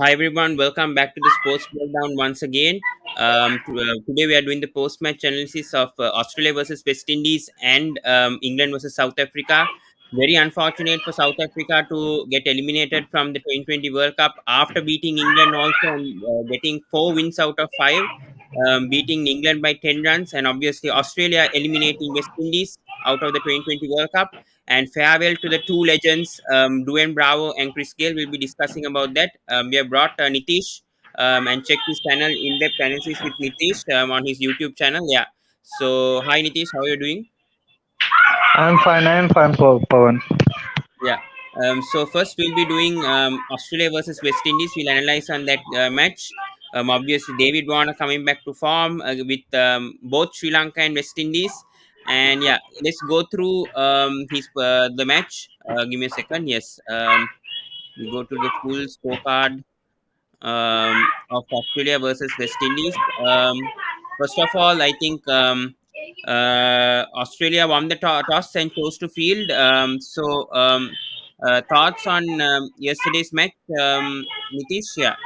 Hi everyone, welcome back to the Sports Breakdown once again. Today we are doing the post-match analysis of Australia versus West Indies and England versus South Africa. Very unfortunate for South Africa to get eliminated from the 2020 World Cup after beating England also and getting 4 wins out of 5, beating England by 10 runs, and obviously Australia eliminating West Indies out of the 2020 World Cup. And farewell to the two legends, Dwayne Bravo and Chris Gayle. We'll be discussing about that. We have brought Nitish and check his channel, In-Depth Analysis with Nitish, on his YouTube channel. Yeah. So, hi Nitish, how are you doing? I'm fine, Pawan. Yeah. So first we'll be doing Australia versus West Indies. We'll analyze on that match. Obviously, David Warner coming back to form with both Sri Lanka and West Indies. And yeah, let's go through his the match. Give me a second. Yes. We go to the full scorecard of Australia versus West Indies. First of all, I think Australia won the toss and chose to field. Thoughts on yesterday's match, Nitish? Yeah.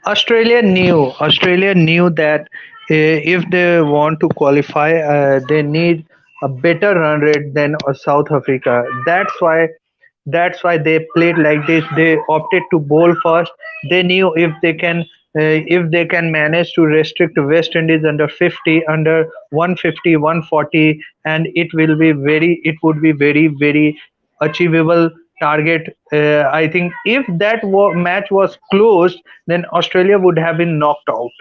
Australia knew that if they want to qualify, they need a better run rate than South Africa. That's why they played like this. They opted to bowl first. They knew if they can manage to restrict West Indies under 50, under 150, 140, and it would be very achievable target. I think if that match was closed, then Australia would have been knocked out.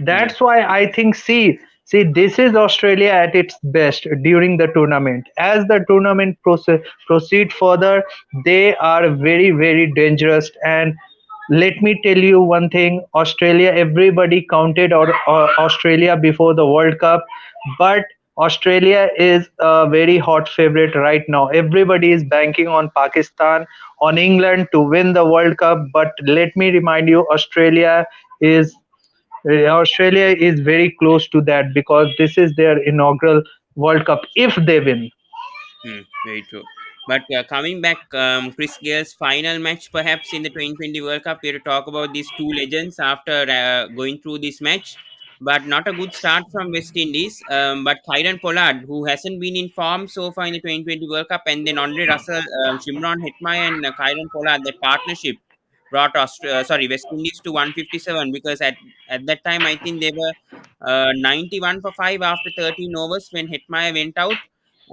Yeah. That's why I think, see, this is Australia at its best during the tournament. As the tournament proceed further, they are very, very dangerous. And let me tell you one thing: Australia. Everybody counted Australia before the World Cup, but Australia is a very hot favorite right now. Everybody is banking on Pakistan, on England to win the World Cup. But let me remind you, is Australia is very close to that because this is their inaugural World Cup if they win. Very true. But coming back, Chris Gayle's final match, perhaps in the 2020 World Cup, we have to talk about these two legends after going through this match. But not a good start from West Indies. But Kyron Pollard, who hasn't been in form so far in the 2020 World Cup, and then Andre Russell, Shimron Hetmyer, and Kyron Pollard, that partnership brought West Indies to 157, because at that time I think they were 91 for 5 after 13 overs when Hetmyer went out,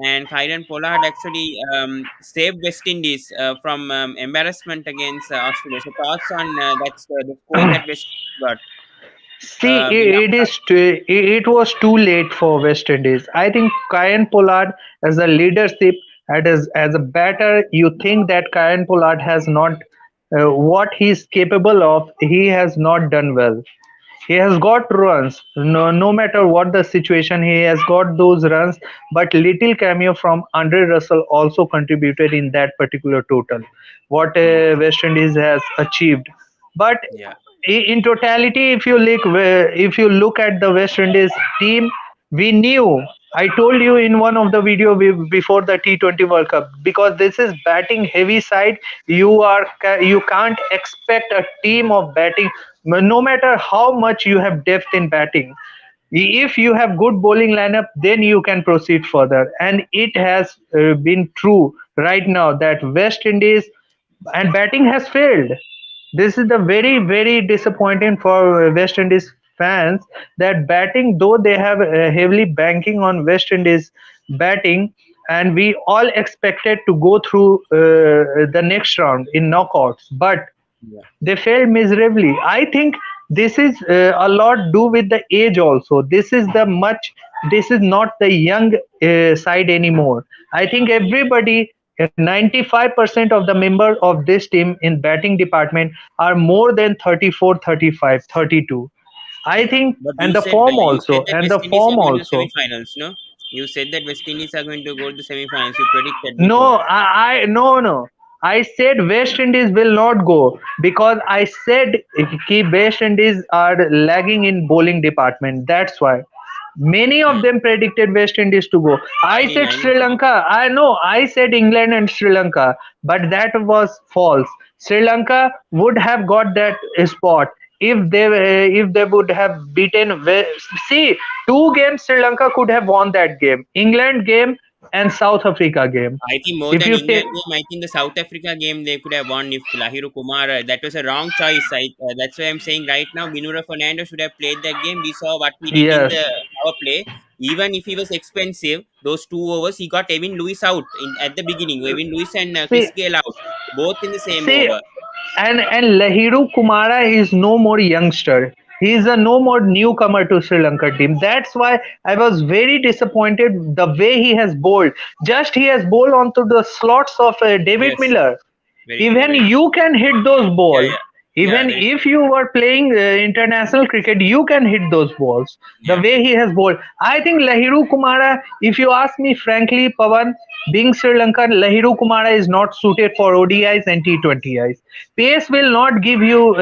and Kyron Pollard actually saved West Indies from embarrassment against Australia. So thoughts on that's the score that West Indies got. See, We'll it is it was too late for West Indies. I think Kyan Pollard as a leadership, as a batter, you think that Kyan Pollard has not what he's capable of. He has not done well. He has got runs, no matter what the situation, he has got those runs. But little cameo from Andre Russell also contributed in that particular total, what Hmm. West Indies has achieved. But Yeah. in totality, if you look at the West Indies team, we knew. I told you in one of the video before the T20 World Cup, because this is batting heavy side. You can't expect a team of batting, no matter how much you have depth in batting. If you have good bowling lineup, then you can proceed further. And it has been true right now that West Indies and batting has failed. This is the very, very disappointing for West Indies fans, that batting, though they have heavily banking on West Indies batting, and we all expected to go through the next round in knockouts, but Yeah. they failed miserably. I think this is a lot do with the age also. This is not the young side anymore. I think everybody, 95% of the member of this team in batting department are more than 34, 35, 32. I Yeah. think, But and the form you said also, that and West the Indies are form going to also. semi-finals. No, you said that West Indies are going to go to the semi-finals. You predicted before. No, no. I said West Indies will not go because I said ki West Indies are lagging in bowling department. That's why. Many of Hmm. them predicted West Indies to go. I said I Sri Lanka. I know. I said England and Sri Lanka, but that was false. Sri Lanka would have got that spot if they would have beaten. See, two games Sri Lanka could have won that game: England game and South Africa game. I think more If than you England take game, I think the South Africa game they could have won if Lahiru Kumar. That was a wrong choice. That's why I'm saying right now, Binura Fernando should have played that game. We saw what he did in yes, the power play. Even if he was expensive, those 2 overs he got Evan Lewis out at the beginning. Evan Lewis and see, Chris Gayle out, both in the same see, over. and Lahiru Kumara is no more youngster. He is a no more newcomer to Sri Lanka team. That's why I was very disappointed the way he has bowled. Just he has bowled onto the slots of David Yes, Miller. very true, Even very true. you can hit those Yeah, balls. yeah, yeah, Even very if you were playing international cricket, you can hit those balls. The yeah. way he has bowled, I think Lahiru Kumara. If you ask me frankly, Pawan, being Sri Lankan, Lahiru Kumara is not suited for ODIs and T20Is. Pace will not give you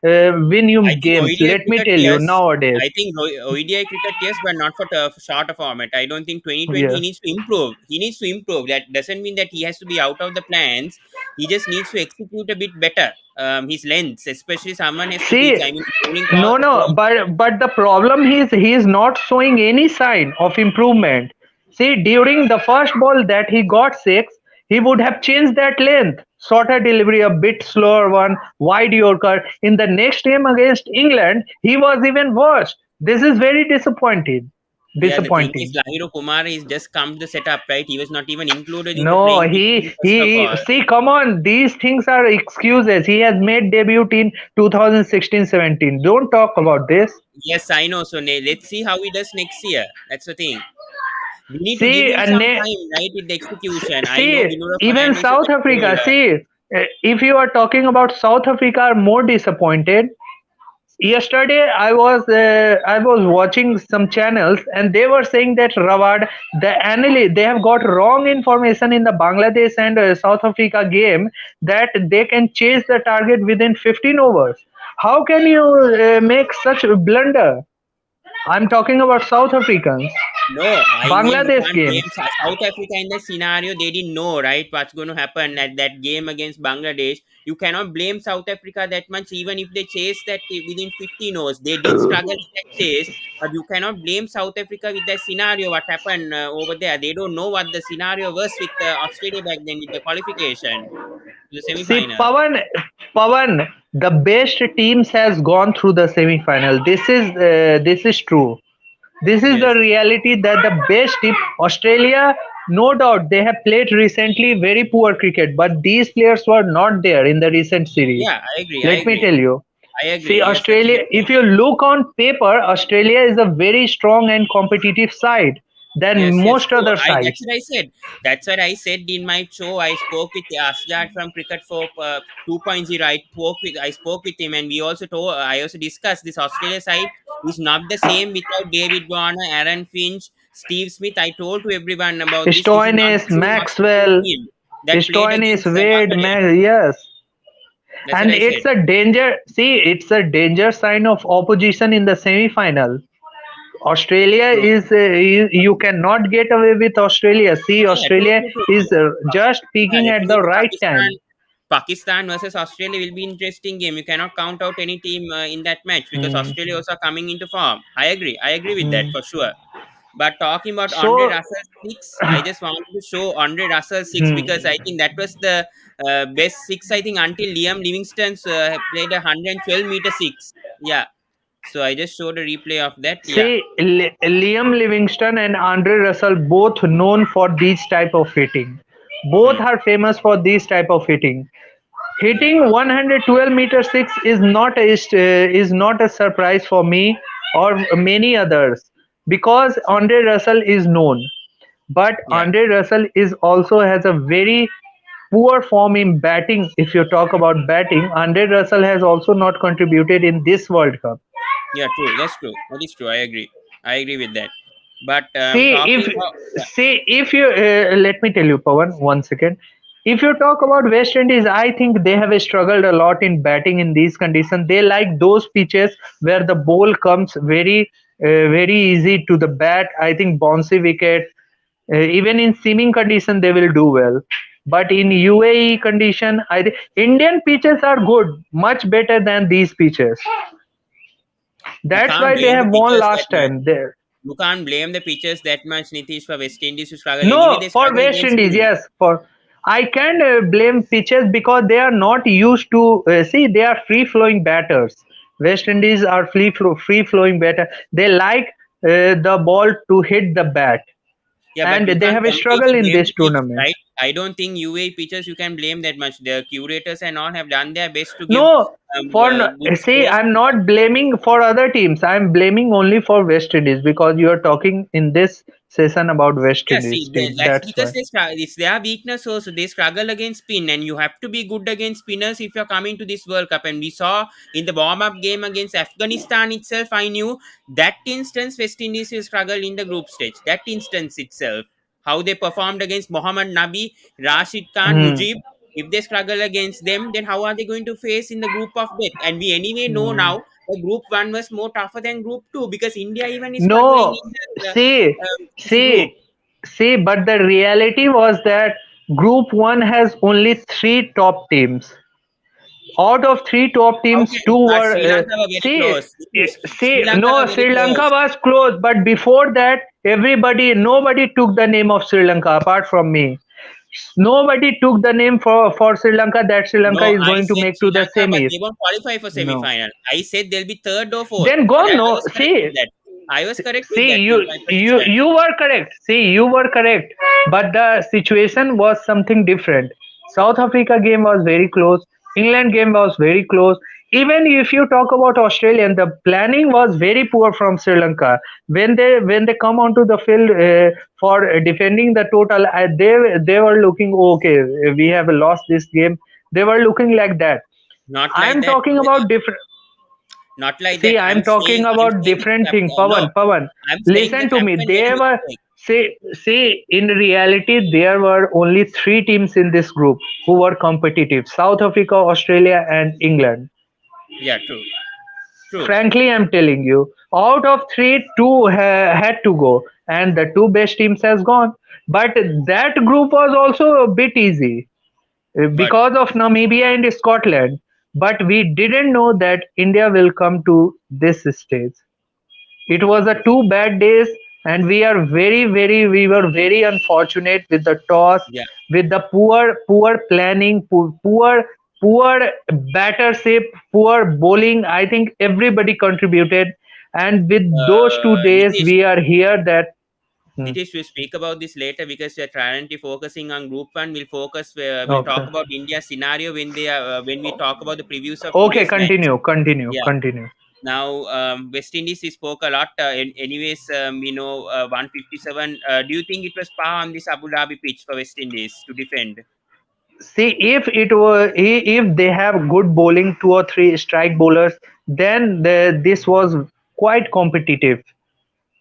win you I think games. ODI Let me cricket, tell you yes. nowadays. I think ODI cricket, yes, but not for shorter format. I don't think 2020 he Yeah. needs to improve. He needs to improve. That doesn't mean that he has to be out of the plans. He just needs to execute a bit better. His lengths, especially someone has to teach. See, I mean, bowling no, no, coach. but the problem is he is not showing any sign of improvement. See, during the first ball that he got six, he would have changed that length, shorter delivery, a bit slower one, wide Yorker. In the next game against England, he was even worse. This is very disappointing. Yeah, the thing is, Disappointing. Lahiru Kumar is just come to the setup, right? He was not even included in the No, playing 15 first of all. see, come on, these things are excuses. He has made debut in 2016-17. Don't talk about this. Yes, I know. So let's see how he does next year. That's the thing. We need to give See, him some time, right, with the execution. I know see, Binura even Fernando is a South good Africa. bowler. See, if you are talking about South Africa, are more disappointed. Yesterday, I was watching some channels, and they were saying that Rawad, the analyst, they have got wrong information in the Bangladesh and South Africa game that they can chase the target within 15 overs. How can you make such a blunder? I'm talking about South Africans, No, I mean you Bangladesh can't games. blame South Africa in that scenario. They didn't know, right, what's going to happen at that game against Bangladesh. You cannot blame South Africa that much, even if they chase that within 15 overs. They did struggle in that chase, but you cannot blame South Africa with that scenario. What happened over there? They don't know what the scenario was with Australia back then with the qualification to the See, semi-final. Pawan, the best teams has gone through the semi-final. This is true. This is the Yes. reality that the best team, Australia, no doubt they have played recently very poor cricket, but these players were not there in the recent series. Yeah, I agree. I Let me agree. tell you. I See, agree. Yes, that's a Australia, good if point. you look on paper, Australia is a very strong and competitive side than Yes, yes, most true. other I That's sides. what I said. That's what I said in my show. I spoke with Asjad from Cricket for 2.0. I spoke with him, and we also told. I also discussed this Australia side is not the same without David Warner, Aaron Finch, Steve Smith. I told to everyone about this. This is not Stoinis, the same Australian Maxwell, team that played Stoinis, against Wade, Bangladesh. yes. That's what And I said. it's a danger. See, it's a danger sign of opposition in the semi-final. Australia True. is you cannot get away with Australia. See, Yeah, yeah, true, Australia true, true, is true. just Yeah, peaking at the definitely. right time. Pakistan versus Australia will be interesting game. You cannot count out any team in that match because Hmm. Australia also coming into form. I agree. I agree with that Hmm. for sure. But talking about Andre So, Russell six, I just wanted to show Andre Russell six hmm. because I think that was the best six. I think until Liam Livingstone's played a 112-meter six. Yeah. So I just showed a replay of that. Yeah. See, Liam Livingston and Andre Russell both known for these type of hitting. Both Hmm. are famous for this type of hitting. Yeah. Hitting 112 meter six is not a surprise for me or many others because Andre Russell is known. But Yeah. Andre Russell is also has a very poor form in batting. If you talk about batting, Andre Russell has also not contributed in this World Cup. Yeah. True. That's true. That is true. I agree. I agree with that. But See, talking about yeah. if you let me tell you, Pawan, 1 second. If you talk about West Indies, I think they have struggled a lot in batting in these conditions. They like those pitches where the ball comes very easy to the bat. I think bouncy wicket, even in seaming condition, they will do well. But in UAE condition, Indian pitches are good, much better than these pitches. We That's can't why they blame the have won pitchers that last much. time. There. You can't blame the pitchers that much, Nitish, for West Indies to struggle. Anyway, No, they for struggle West against Indies, spinning. yes. For I can blame pitchers because they are not used to see. They are free flowing batters. West Indies are free flowing batter. They like the ball to hit the bat, Yeah, but and you they can't have a struggle completely in blame this the pitch, tournament. right? I don't think UAE pitchers you can blame that much. The curators and all have done their best to give No, good see, scores. I'm not blaming for other teams. I'm blaming only for West Indies because you are talking in this session about West Yeah, see, Indies team. that's That's because why. it's their weakness also. They struggle against spin, and you have to be good against spinners if you're coming to this World Cup. And we saw in the warm-up game against Afghanistan itself, I knew that instance West Indies will struggle in the group stage. That instance itself, how they performed against Mohammad Nabi, Rashid Khan, Hmm. Mujib. If they struggle against them, then how are they going to face in the group of death? And we anyway know Hmm. now the group one was more tougher than group two because India even is struggling No, in the see, this group. see, see, but the reality was that Group 1 has only three top teams. Out of three top teams, Okay, two but were Sri Lanka were very see, close. It is Sri see. Lanka No, were very Sri Lanka close. was close, but before that, nobody took the name of Sri Lanka apart from me. Nobody took the name for Sri Lanka that Sri Lanka No, is I going to said make to Sri the Lanka, but semis. they won't qualify for No. semi-final. I said they'll be third or fourth, Then and gone. I No, was correct see, with that. I was correct with see, that you in my you prediction. you were correct. See, you were correct, but the situation was something different. South Africa game was very close. England game was very close. Even if you talk about Australian, the planning was very poor from Sri Lanka. When they come onto the field for defending the total, they were looking okay. We have lost this game. They were looking like that. Not like I'm that. talking about different. Not like that. See, I'm talking I'm about saying the different thing. no. Pawan, I'm saying the listen to me. captain made a There were mistake. in reality there were only three teams in this group who were competitive: South Africa, Australia, and England. Yeah, true, true. Frankly, I'm telling you, out of three, two had to go, and the two best teams has gone. But that group was also a bit easy But because of Namibia and Scotland. But we didn't know that India will come to this stage. It was a true. two bad days, and we were very unfortunate with the toss, Yeah. with the poor planning, poor battership, poor bowling. I think everybody contributed, and with those 2 days, Nitish, we are here. That Hmm. Nitish, we'll speak about this later because we are currently focusing on Group One. We'll talk Okay. about India's scenario when we talk about the previews of Okay, today's match. Yeah. continue. Now, West Indies we spoke a lot. Anyways, 157. Do you think it was par on this Abu Dhabi pitch for West Indies to defend? See, if they have good bowling, two or three strike bowlers, then this was quite competitive.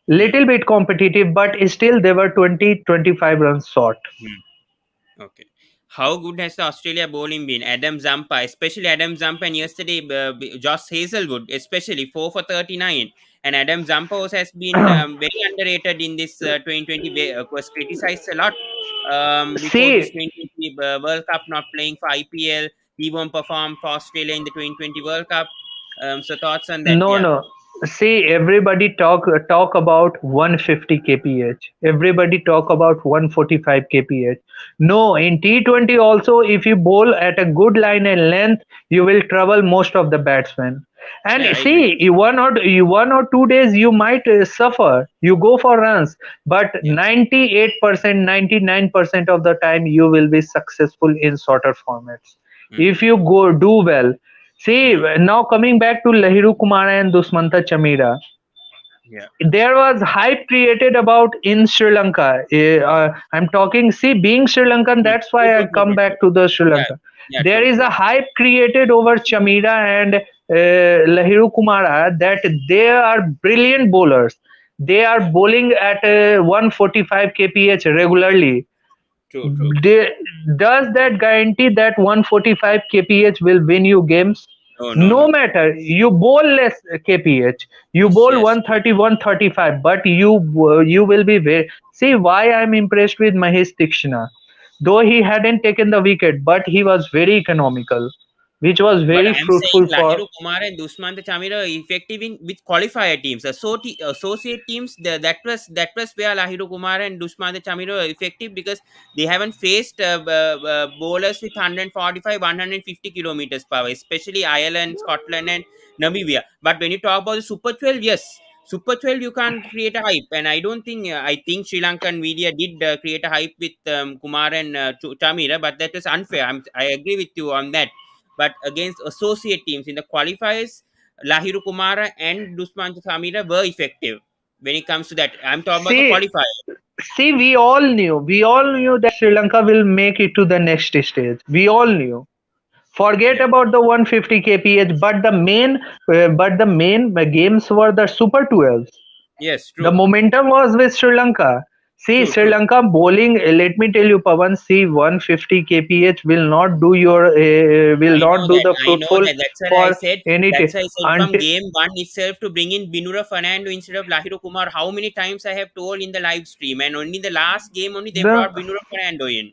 Hmm. Little bit competitive, but still they were 20-25 runs short. Hmm. Okay. How good has the Australia bowling been? Adam Zampa, especially Adam Zampa, and yesterday Josh Hazelwood, especially 4 for 39. And Adam Zampa also has been very underrated in this 2020. Was criticized a lot before this See, 2020 World Cup, not playing for IPL. He won't perform for Australia in the 2020 World Cup. So thoughts on that? no, Yeah. no. See, everybody talk about 150 kph. Everybody talk about 145 kph. No, in T20 also, if you bowl at a good line and length, you will trouble most of the batsmen. And Yeah, I agree. see, you 1 or 2 days you might suffer. You go for runs, but Yeah. 98%, 99% of the time you will be successful in shorter formats Hmm. if you go do well. See, Hmm. now coming back to Lahiru Kumara and Dusmanta Chamira, Yeah. there was hype created about in Sri Lanka. I'm talking, see, being Sri Lankan, Hmm. that's True, why I true, true, come true, true. back to the Sri Yeah. Lanka. Yeah. There True. is True. a hype created over Chamira and Lahiru Kumara that they are brilliant bowlers. They are Yeah. bowling at 145 kph regularly. True. True. They, does that guarantee that 145 kph will win you games? No. No. No No. matter you bowl less kph, you Yes. bowl Yes. 130, 135, but you will be very. See why I'm impressed with Mahesh Tikshna. though he hadn't taken the wicket, but he was very economical, which Yeah, was but very I am saying fruitful for. Lahiru Kumar and Dushmanta Chamira are effective in with qualifier teams. Associate teams, that was where Lahiru Kumar and Dushmanta Chamira are effective because they haven't faced bowlers with 145, 150 kilometers per hour, especially Ireland, Scotland, and Namibia. But when you talk about the Super 12, yes, Super 12 you can't create a hype, and I think Sri Lankan media did create a hype with Kumar and Chamira, but that was unfair. I agree with you on that, but against associate teams in the qualifiers, Lahiru Kumara and Dusman Samira were effective when it comes to that. I'm talking about the See, qualifier. see, we all knew that Sri Lanka will make it to the next stage. We all knew. Forget Yeah. about the 150 kph, but the main games were the Super 12s. Yes, The true. momentum was with Sri Lanka. See, True, Sri true. Lanka bowling. Let me tell you, Pawan. See, 150 kph will I know not do that. the I know fruitful that. That's why I for said. any That's why I said from until game one itself to bring in Binura Fernando instead of Lahiru Kumar. How many times I have told in the live stream, and only the last game only they the brought Binura Fernando in.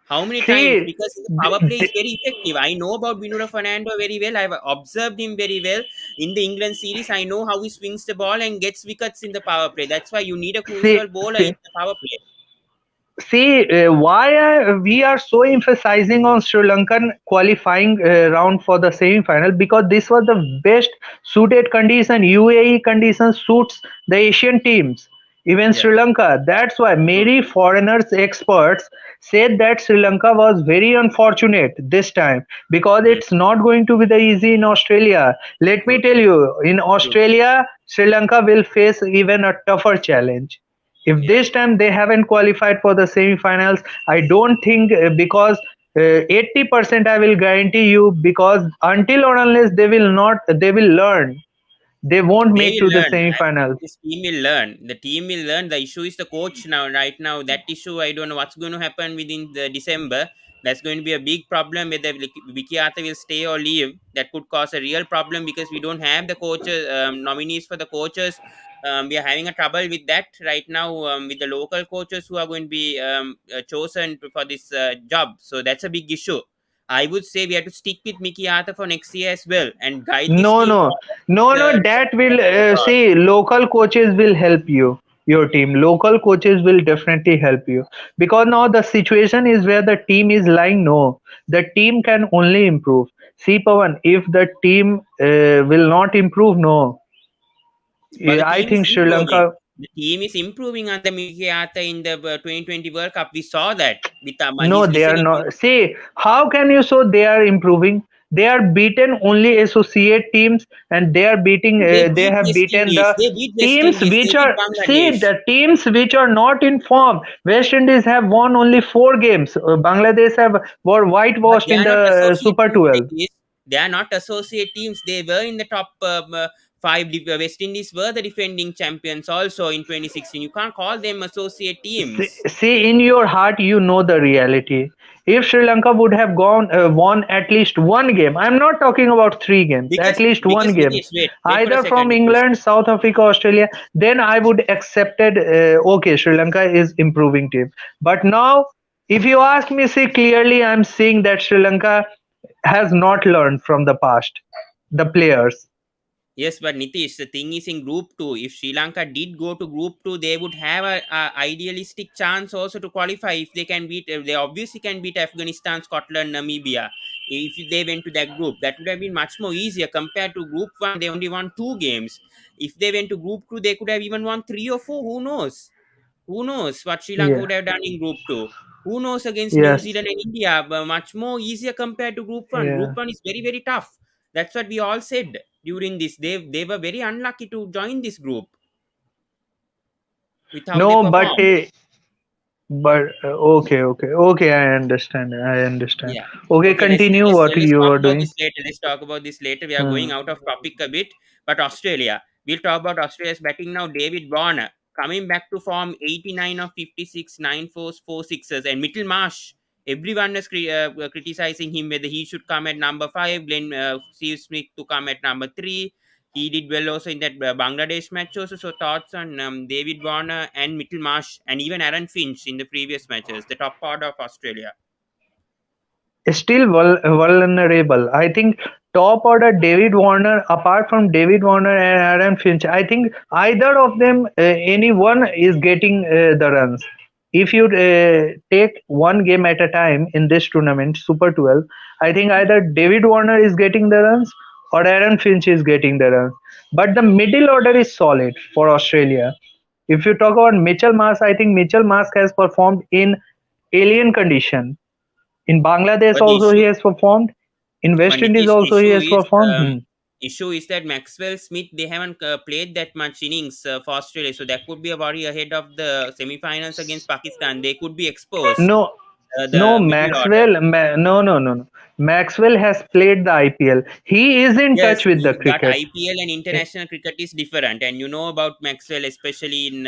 How many times? see. Because the power th- play is th- very effective. I know about Binura Fernando very well. I've observed him very well in the England series. I know how he swings the ball and gets wickets in the power play. That's why you need a see, crucial bowler in see, the power play. we are so emphasizing on Sri Lankan qualifying round for the semi-final because this was the best suited condition. UAE condition suits the Asian teams, even Yeah, Sri Lanka. That's why true, many true. foreigners experts said that Sri Lanka was very unfortunate this time because Mm, it's not going to be the easy in Australia. Let me true, tell you, in true. Australia, Sri Lanka will face even a tougher challenge. If Yeah. this time they haven't qualified for the semi-finals, I don't think because 80% I will guarantee you, because until or unless they will not, they will learn. They won't They make will to the learn. I think semi-finals. this team will learn. The team will learn. The issue is the coach now. Right now, that issue I don't know what's going to happen within the December. That's going to be a big problem whether Vicky Arthur will stay or leave. That could cause a real problem because we don't have the coaches nominees for the coaches. We are having a trouble with that right now with the local coaches who are going to be chosen for this job. So that's a big issue. I would say we have to stick with Mickey Arthur for next year as well and guide this No, team no, forward no, the no. That will abroad. see. Local coaches will help you. Your team. Local coaches will definitely help you because now the situation is where the team is lying. No, the team can only improve. See, Pawan, if the team will not improve, no, But the I team is think Sri improving. Lanka. The team is improving under Miki Arthur in the 2020 World Cup. We saw that with No, he's they are listening to. not. See, how can you show they are improving? They are beaten only associate teams, and they are beating. They They beat have West beaten Indies. the They beat West teams Indies. They which beat are. See, Bangladesh. the teams which are not in form. West Indies have won only 4 games. Bangladesh have were But whitewashed they in are not the associate Super teams. 12. They are not associate teams. They were in the top five. West Indies were the defending champions also in 2016. You can't call them associate teams. See, in your heart, you know the reality. If Sri Lanka would have won at least one game, I'm not talking about 3 games, at least one Because game, Nitish, wait for a either second, from Nitish. England, South Africa, Australia, then I would accepted. Okay, Sri Lanka is improving team. But now, if you ask me, see clearly, I'm seeing that Sri Lanka has not learned from the past. The players, Yes, but Nitish, the thing is in Group 2, if Sri Lanka did go to Group 2, they would have a idealistic chance also to qualify if they can beat, they obviously can beat Afghanistan, Scotland, Namibia. If they went to that group, that would have been much more easier compared to Group 1, they only won 2 games. If they went to Group 2, they could have even won 3 or 4, who knows? Who knows what Sri Lanka yeah, would have done in Group 2? Who knows against New yes, Zealand and India? But much more easier compared to Group 1. Group yeah. 1 is very, very tough. That's what we all said during this. They were very unlucky to join this group with how they No, performed. but okay. I understand. I understand. Yeah. Okay, Okay, continue what let's you talk are about doing. this later. Let's talk about this later. We are Hmm. going out of topic a bit. But Australia. We'll talk about Australia's batting now. David Warner coming back to form 89 of 56, 9 fours, 4 sixes. And Mittelmarsh. Everyone was criticizing him whether he should come at number 5, Glenn Steve Smith to come at number 3. He did well also in that Bangladesh match also. So thoughts on David Warner and Mitchell Marsh and even Aaron Finch in the previous matches, the top part of Australia. Still vulnerable. I think top order David Warner, apart from David Warner and Aaron Finch, I think either of them, anyone is getting the runs. If you take one game at a time in this tournament, Super 12, I think either David Warner is getting the runs or Aaron Finch is getting the runs. But the middle order is solid for Australia. If you talk about Mitchell Marsh, I think Mitchell Marsh has performed in alien condition. In Bangladesh But the also he issue, has performed. In West Indies Nitish, the also he issue has is performed. issue is that Maxwell Smith they haven't played that much innings for Australia, so that could be a worry ahead of the semi-finals against Pakistan. They could be exposed No, no, the middle order. No, no, no, no. Maxwell has played the IPL. He is in Yes, touch with the but cricket. IPL and international cricket is different, and you know about Maxwell, especially in.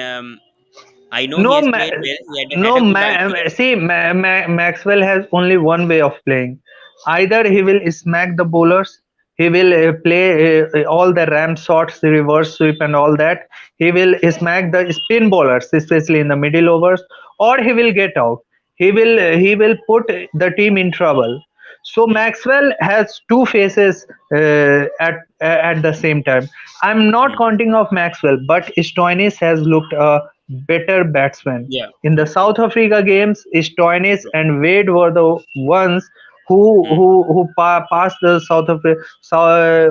I know he No, has played well. He had no. a good IPL. See, Maxwell has only one way of playing. Either he will smack the bowlers, he will play all the ram shots, the reverse sweep, and all that. He will smack the spin bowlers, especially in the middle overs, or he will get out. Yeah. He will put the team in trouble. So Hmm. Maxwell has two faces at the same time. I'm not Hmm. counting off Maxwell, but Stoinis has looked a better batsman. Yeah. In the True. True. South Africa games, Stoinis True. and Wade were the ones Hmm. passed the South Africa,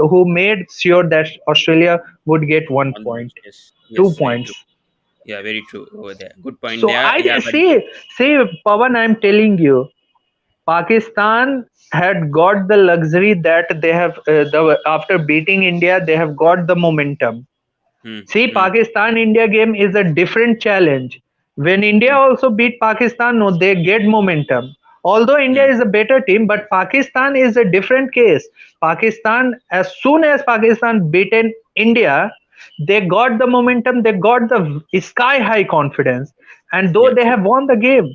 who made sure that Australia would get one On the point, matches. two Yes. Very true. points. Yeah. Very true over there. Good point So there. Yeah. But see, Pawan, I'm telling you, Pakistan had got the luxury that they have after beating India, they have got the momentum. hmm. See, Hmm. Pakistan India game is a different challenge. When India Hmm. also beat Pakistan, no, they get momentum. Although India Hmm. is a better team, but Pakistan is a different case. Pakistan, as soon as Pakistan beaten India, they got the momentum, they got the sky high confidence. And though Yeah. they True. have won the game,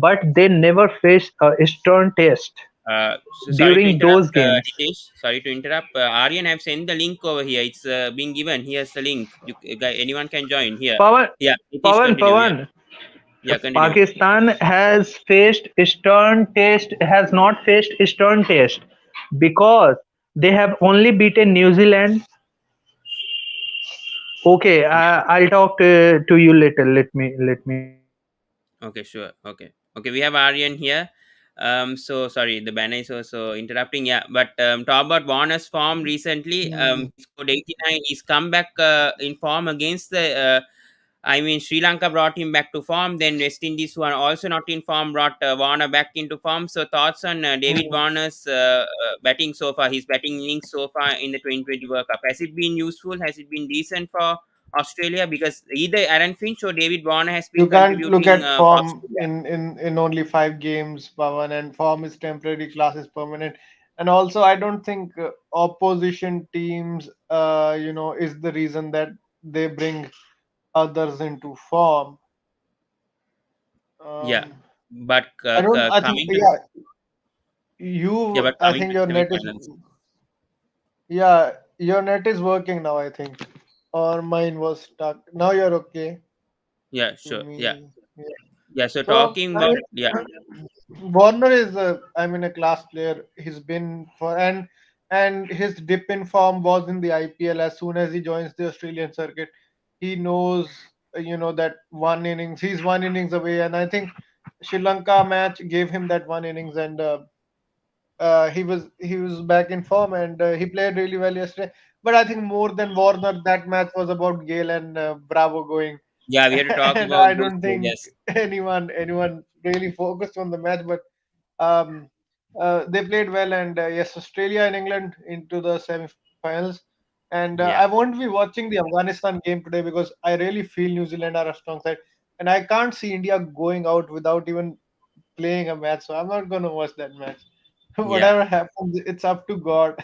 but they never faced a stern test So sorry to during interrupt, those games. Nitish. Sorry to interrupt. Aryan, I've sent the link over here. It's being given. Here's the link. Anyone can join here. Pawan, Yeah. Nitish, continue. Yeah. Pawan, Yeah. Continue. Pakistan has faced stern test, has not faced stern test because they have only beaten New Zealand. Okay, I'll talk to you later. Let me Okay, sure. Okay. Okay, we have Aryan here. So sorry, the banner is also interrupting. Yeah, but talk about Warner's form recently. Mm. He scored 89. He's come back in form against the. I mean, Sri Lanka brought him back to form. Then West Indies, who are also not in form, brought Warner back into form. So thoughts on David Mm. Warner's batting so far? His batting innings so far in the 2020 World Cup. Has it been useful? Has it been decent for Australia? Because either Aaron Finch or David Warner has been You can't look contributing at for form Australia. in only 5 games, Pawan, and form is temporary, class is permanent. And also, I don't think opposition teams, is the reason that they bring others into form. Yeah, Um, but I don't. I think coming to yeah, I coming think to your net is semi-finals. yeah, your net is working now. I think, or mine was stuck. Now you're okay Yeah, to sure. Yeah, me. Yeah. yeah. So So talking I about yeah, mean, Warner is I mean, a class player. He's been for and his dip in form was in the IPL. As soon as he joins the Australian circuit, he knows that one innings. He's one innings away, and I think Sri Lanka match gave him that one innings, and he was back in form, and he played really well yesterday. But I think more than Warner, that match was about Gale and Bravo going, yeah. We have to talk and about I those don't two. think Yes. anyone really focused on the match. But um, they played well, and yes, Australia and England into the semi-finals. And Yeah, I won't be watching the Afghanistan game today because I really feel New Zealand are a strong side, and I can't see India going out without even playing a match. So I'm not going to watch that match. yeah. Whatever happens, it's up to God.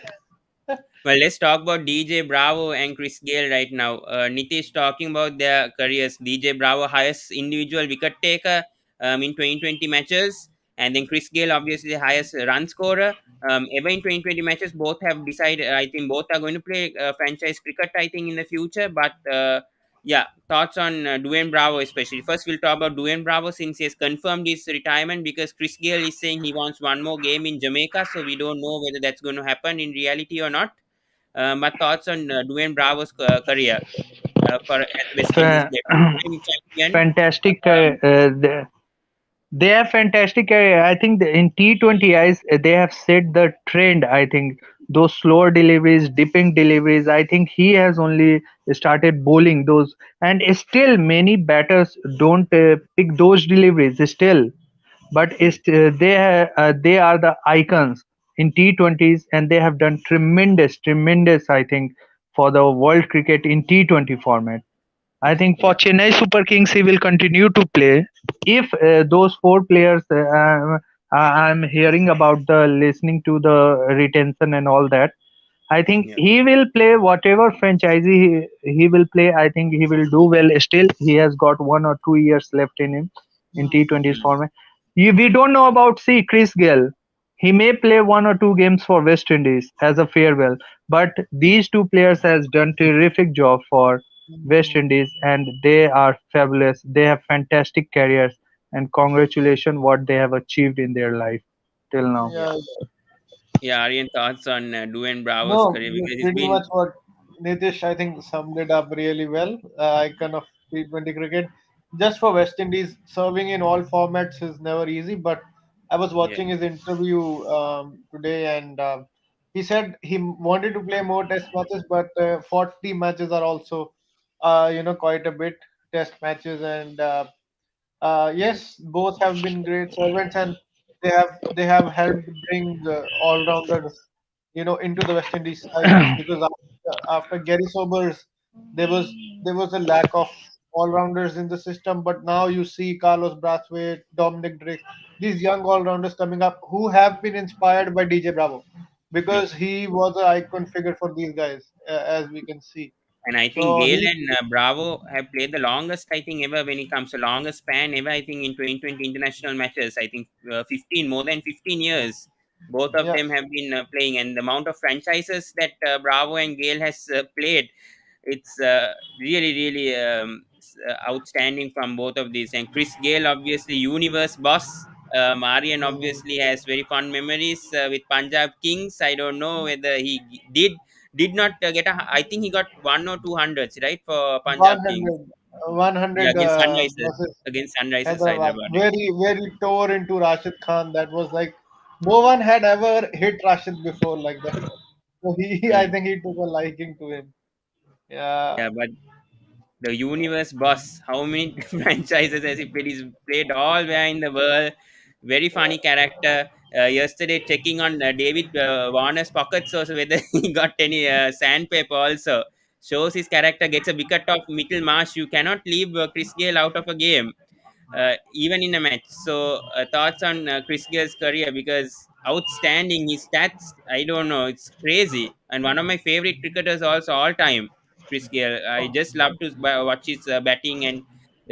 Well, let's talk about DJ Bravo and Chris Gayle right now. Nitish talking about their careers. DJ Bravo, highest individual wicket taker in 2020 matches. And then Chris Gayle, obviously the highest run scorer ever in 2020 matches. Both have decided. I think both are going to play franchise cricket. I think in the future. But yeah, thoughts on Dwayne Bravo especially. First, we'll talk about Dwayne Bravo since he has confirmed his retirement because Chris Gayle is saying he wants one more game in Jamaica. So we don't know whether that's going to happen in reality or not. But thoughts on Dwayne Bravo's career for as a West Indies Fa- player, two-time champion. Fantastic. Um, They have fantastic career. I think in T20 eyes they have set the trend. I think those slower deliveries, dipping deliveries. I think he has only started bowling those, and still many batters don't pick those deliveries still. But they are the icons in T20s, and they have done tremendous. I think for the world cricket in T20 format. I think for yeah, Chennai Super Kings, he will continue to play. If those four players, I'm hearing about the listening to the retention and all that. I think yeah, he will play whatever franchise he will play. I think he will do well. Still, he has got 1 or 2 years left in him in T20s mm, format. We don't know about see Chris Gayle. He may play 1 or 2 games for West Indies as a farewell, but these two players has done terrific job for West Mhm. Indies, and they are fabulous. They have fantastic careers, and congratulations what they have achieved in their life till now. yeah. Yeah, Yeah, Aryan, thoughts on Dwayne Bravo's no, career because he's pretty been much what Nitish I think summed it up really well. Icon of T20 cricket. Just for West Indies, serving in all formats is never easy. But I was yeah, watching his interview today, and he said he wanted to play more Test matches, but 40 matches are also, quite a bit Test matches, and mm, yes, both have been great servants, and they have helped bring all rounders, into the West Indies side because after Gary Sobers, there was a lack of all rounders in the system, but now you see Carlos Brathwaite, Dominic Drake, these young all rounders coming up who have been inspired by DJ Bravo yeah. because he was an icon figure for these guys, as we can see. And I think So Gale he, and Bravo have played the longest, I think, ever when it comes to longest span ever, I think, in 2020 international matches. I think 15, more than 15 years. Both of yeah, them have been playing, and the amount of franchises that Bravo and Gale has played, it's really outstanding from both of these. And Chris Gayle, obviously, universe boss. Marian mm, obviously has very fond memories with Punjab Kings. I don't know whether he did not get a. I think he got 1 or 2 hundreds right for Punjab Kings. 100, Yeah, 100 against Sunrisers, versus against Sunrisers Hyderabad. Hyderabad. Very tore into Rashid Khan. That was like no one had ever hit Rashid before like that. So I Mm. think he took a liking to him. Yeah, Yeah, but the universe boss. How many franchises has he played? He's played all where in the world. Very yeah. funny character. Yesterday, checking on David Warner's pockets also whether he got any sandpaper also. Shows his character gets a wicket of Mitchell Marsh. You cannot leave Chris Gayle out of a game even in a match. So, thoughts on Chris Gale's career because outstanding his stats. I don't know, it's crazy. And one of my favorite cricketers also all time, Chris Gale. I just love to watch his batting and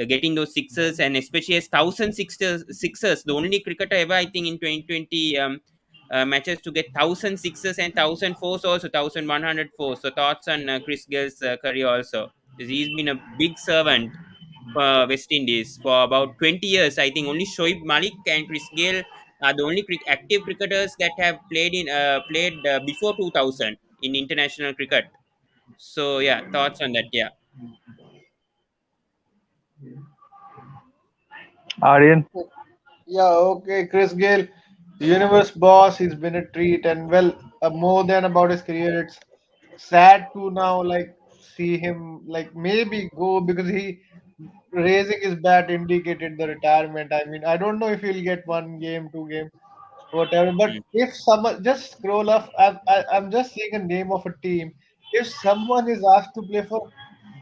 getting those sixes, and especially his 1,000 sixers. The only cricketer ever, I think, in 2020 matches to get 1,000 sixes and 1,000 fours also, 1,100 fours. So, thoughts on Chris Gale's career also. 'Cause he's been a big servant for West Indies for about 20 years. I think only Shoaib Malik and Chris Gayle are the only active cricketers that have played before 2000 in international cricket. So yeah, thoughts on that? Yeah, Aryan. Yeah, okay, Chris Gayle, universe boss. He's been a treat, and well, more than about his career, it's sad to now like see him like maybe go because he raising his bat indicated the retirement. I mean, I don't know if he'll get 1 game, 2 game, whatever. But mm, if someone just scroll up, I'm just seeing a name of a team. If someone is asked to play for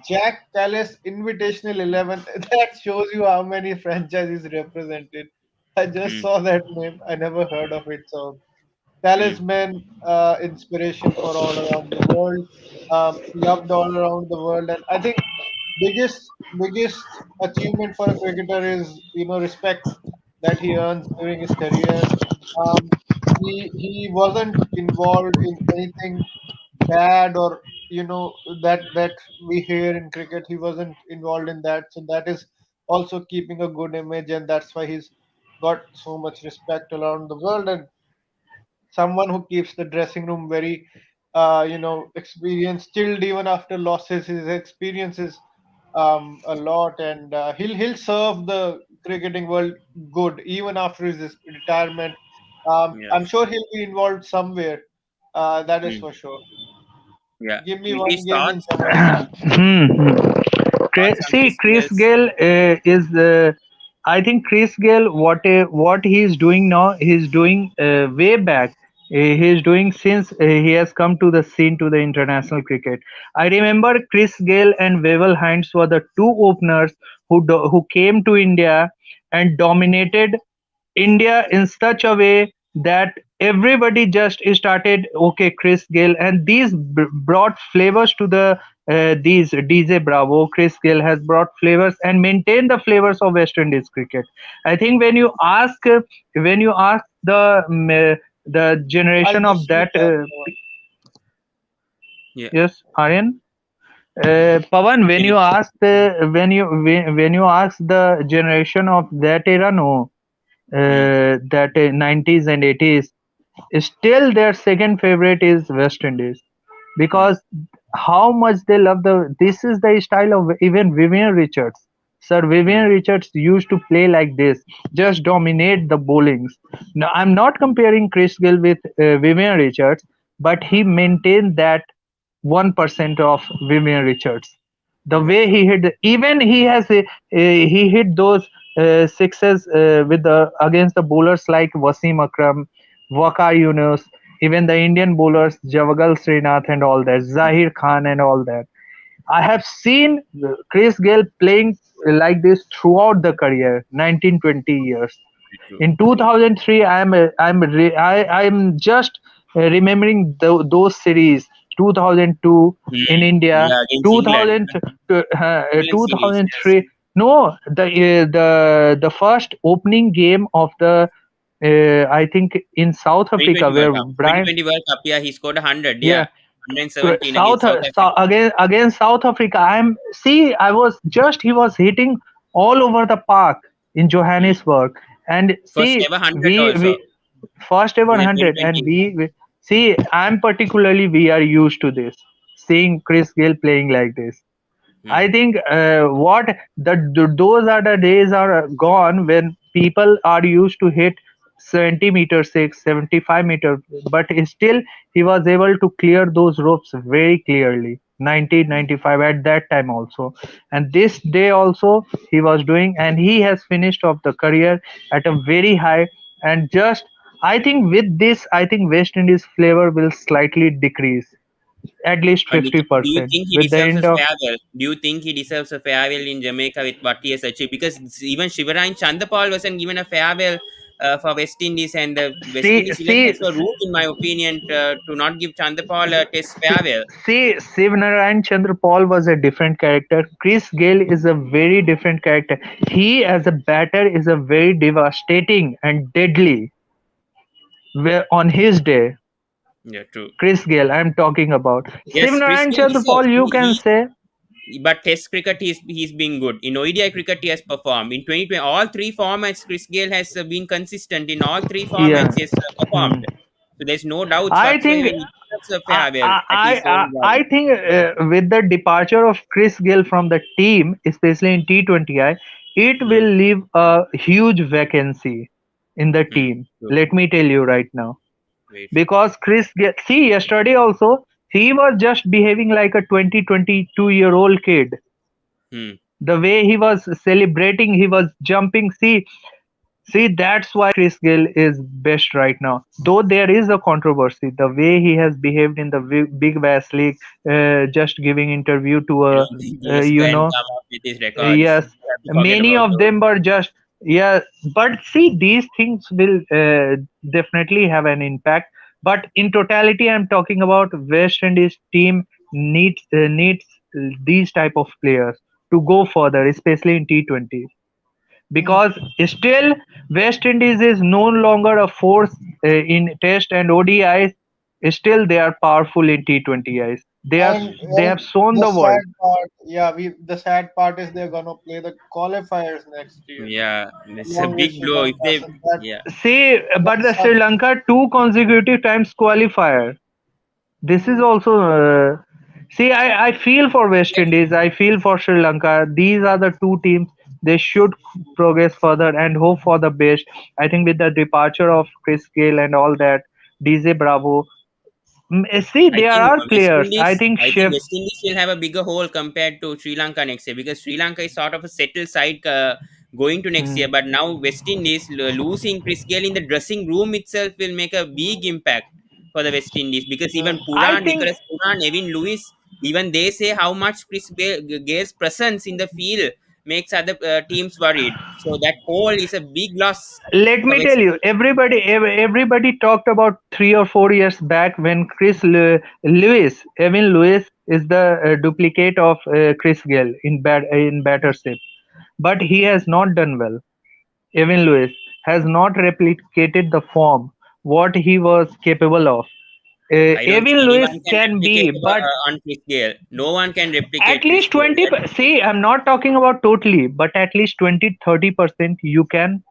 Jack Callis Invitational 11, that shows you how many franchises represented. I just mm, saw that name. I never heard of it. So mm, talisman, inspiration for all around the world, loved all around the world, and I think biggest achievement for a cricketer is respect. that he earns during his career. Um, he wasn't involved in anything bad, or that we hear in cricket. He wasn't involved in that, so that is also keeping a good image, and that's why he's got so much respect around the world. And someone who keeps the dressing room very experienced, chilled even after losses. His experience is a lot, and he'll serve the cricketing world good even after his retirement. Yeah. I'm sure he'll be involved somewhere. That is Hmm. for sure. Yeah. Give me His one game in thoughts, Jamaica. Hmm. thoughts on See, Chris Chris Gale's. Gayle is. I think Chris Gayle, what he's doing now, he's doing way back. He's doing since he has come to the scene to the international cricket. I remember Chris Gayle and Wavell Hinds were the two openers who came to India and dominated India in such a way that everybody just started okay Chris Gayle, and these brought flavors to the these DJ Bravo. Chris Gayle has brought flavors and maintained the flavors of West Indies cricket. I think when you ask the I'll generation of just that Yeah. yes Aryan. Pawan, when you Finish. ask when you ask the generation of that era, no, Hmm. that 90s and 80s, still their second favorite is West Indies Hmm. because how much they love this is the style of even Vivian Richards. Sir Hmm. Vivian Richards used to play like this, just dominate the bowlings. Now I'm not comparing Chris Gill with Vivian Richards, but he maintained that 1% of Vivian Richards. The Yeah. way True. he hit, even he hit those sixes with the against the bowlers like Wasim Akram, Waqar Yunus, even the Indian bowlers Javagal Srinath and all that, Zahir Khan and all that. I have seen Chris Gayle playing like this throughout the career, 19-20 years. Very true. In Very true. 2003, I'm just remembering those series. 2002 in Hmm. India, Yeah. Against England. 2000, England series. Yes. 2003. No, the first opening game of the I think in South Africa 2020 World where Cup. Brian, 2020 World Cup. Yeah, he scored 100. Yeah. yeah, 117 against South Africa. against South Africa. I was just he was hitting all over the park in Hmm. Johannesburg, and First see ever 100 also we first ever in a 100, and 2020. we see I'm particularly we are used to this, seeing Chris Gayle playing like this. Hmm. I think what those are the days are gone when people are used to hit 70-meter six, 75-meter, but still he was able to clear those ropes very clearly. Hmm. 1995 at that time also, and this day also he was doing, and he has finished off the career at a very high. And just I think with this, I think West Indies flavor will slightly decrease at least But do you 50% think he with the deserves a end of. farewell? Do you think he deserves a farewell in Jamaica with what he has achieved? Because even Shivaran Chanderpaul wasn't given a farewell for West Indies, and the West See, Indies see, selectors were rude, in my opinion, to not give Chanderpaul a test see, farewell. Siv Narayan Chandra Paul was a different character. Chris Gayle is a very different character. He, as a batter, is a very devastating and deadly. Where on his day, Yeah, true. Chris Gayle, I'm talking about. Siv Yes, Chris Narayan Gayle Chandra Paul, deserves. you can say, But Test cricket he's been good. In ODI cricket he has performed. In 2020, all three formats, Chris Gayle has been consistent in all three yeah. formats. He has Hmm. performed. So there's no doubts I whatsoever. think He deserves a farewell at his I own ground. think with the departure of Chris Gill from the team, especially in T20I, it Hmm. will leave a huge vacancy in the Hmm. team. True. Let me tell True. you right now, Very true. because Chris Gill, see yesterday also he was just behaving like a 22-year-old kid. Hmm. The way he was celebrating, he was jumping. See, that's why Chris Gayle is best right now. Though there is a controversy, the way he has behaved in the Big Bash League, just giving interview to I a, don't think uh, US you can know, come up with his records. yes, We have to forget many about of those. them were just, yeah. But see, these things will definitely have an impact. But in totality, I'm talking about West Indies team needs these type of players to go further, especially in T20. Hmm. because still West Indies is no longer a force in Test and ODIs. Still, they are powerful in T20Is. They have And shown the the world. sad part, yeah, we the sad part is they're gonna play the qualifiers next year Yeah, it's a along with big Sri blow if Lanka. they. So Yeah, See, but the that's Sri Lanka two consecutive times qualifier. This is mm, also see. I feel for West Indies. I feel for Sri Lanka. These are the two teams. They should progress further and hope for the best. I think with the departure of Chris Gayle and all that, DJ Bravo. See, I there think are West players. I Indies. think I think Chef. West Indies will have a bigger hole compared to Sri Lanka next year because Sri Lanka is sort of a settled side going to next Hmm. year. But now West Indies losing Chris Gayle in the dressing room itself will make a big impact for the West Indies because uh, even I Puran, think Nicholas Puran, Evin Lewis, even they say how much Gayle's presence in the field makes other teams worried. So that hole is a big loss let for me West tell you, Indies. everybody talked about 3 or 4 years back when Evan Lewis is the duplicate of Chris Gayle in battership, but he has not done well. Evan Lewis has not replicated the form what he was capable of. I don't Evan think Lewis anyone can can replicate be, but on Chris Gale. No one can at replicate Chris least Gale. 20. That's See, I'm not talking about totally, but at least 20-30% you can.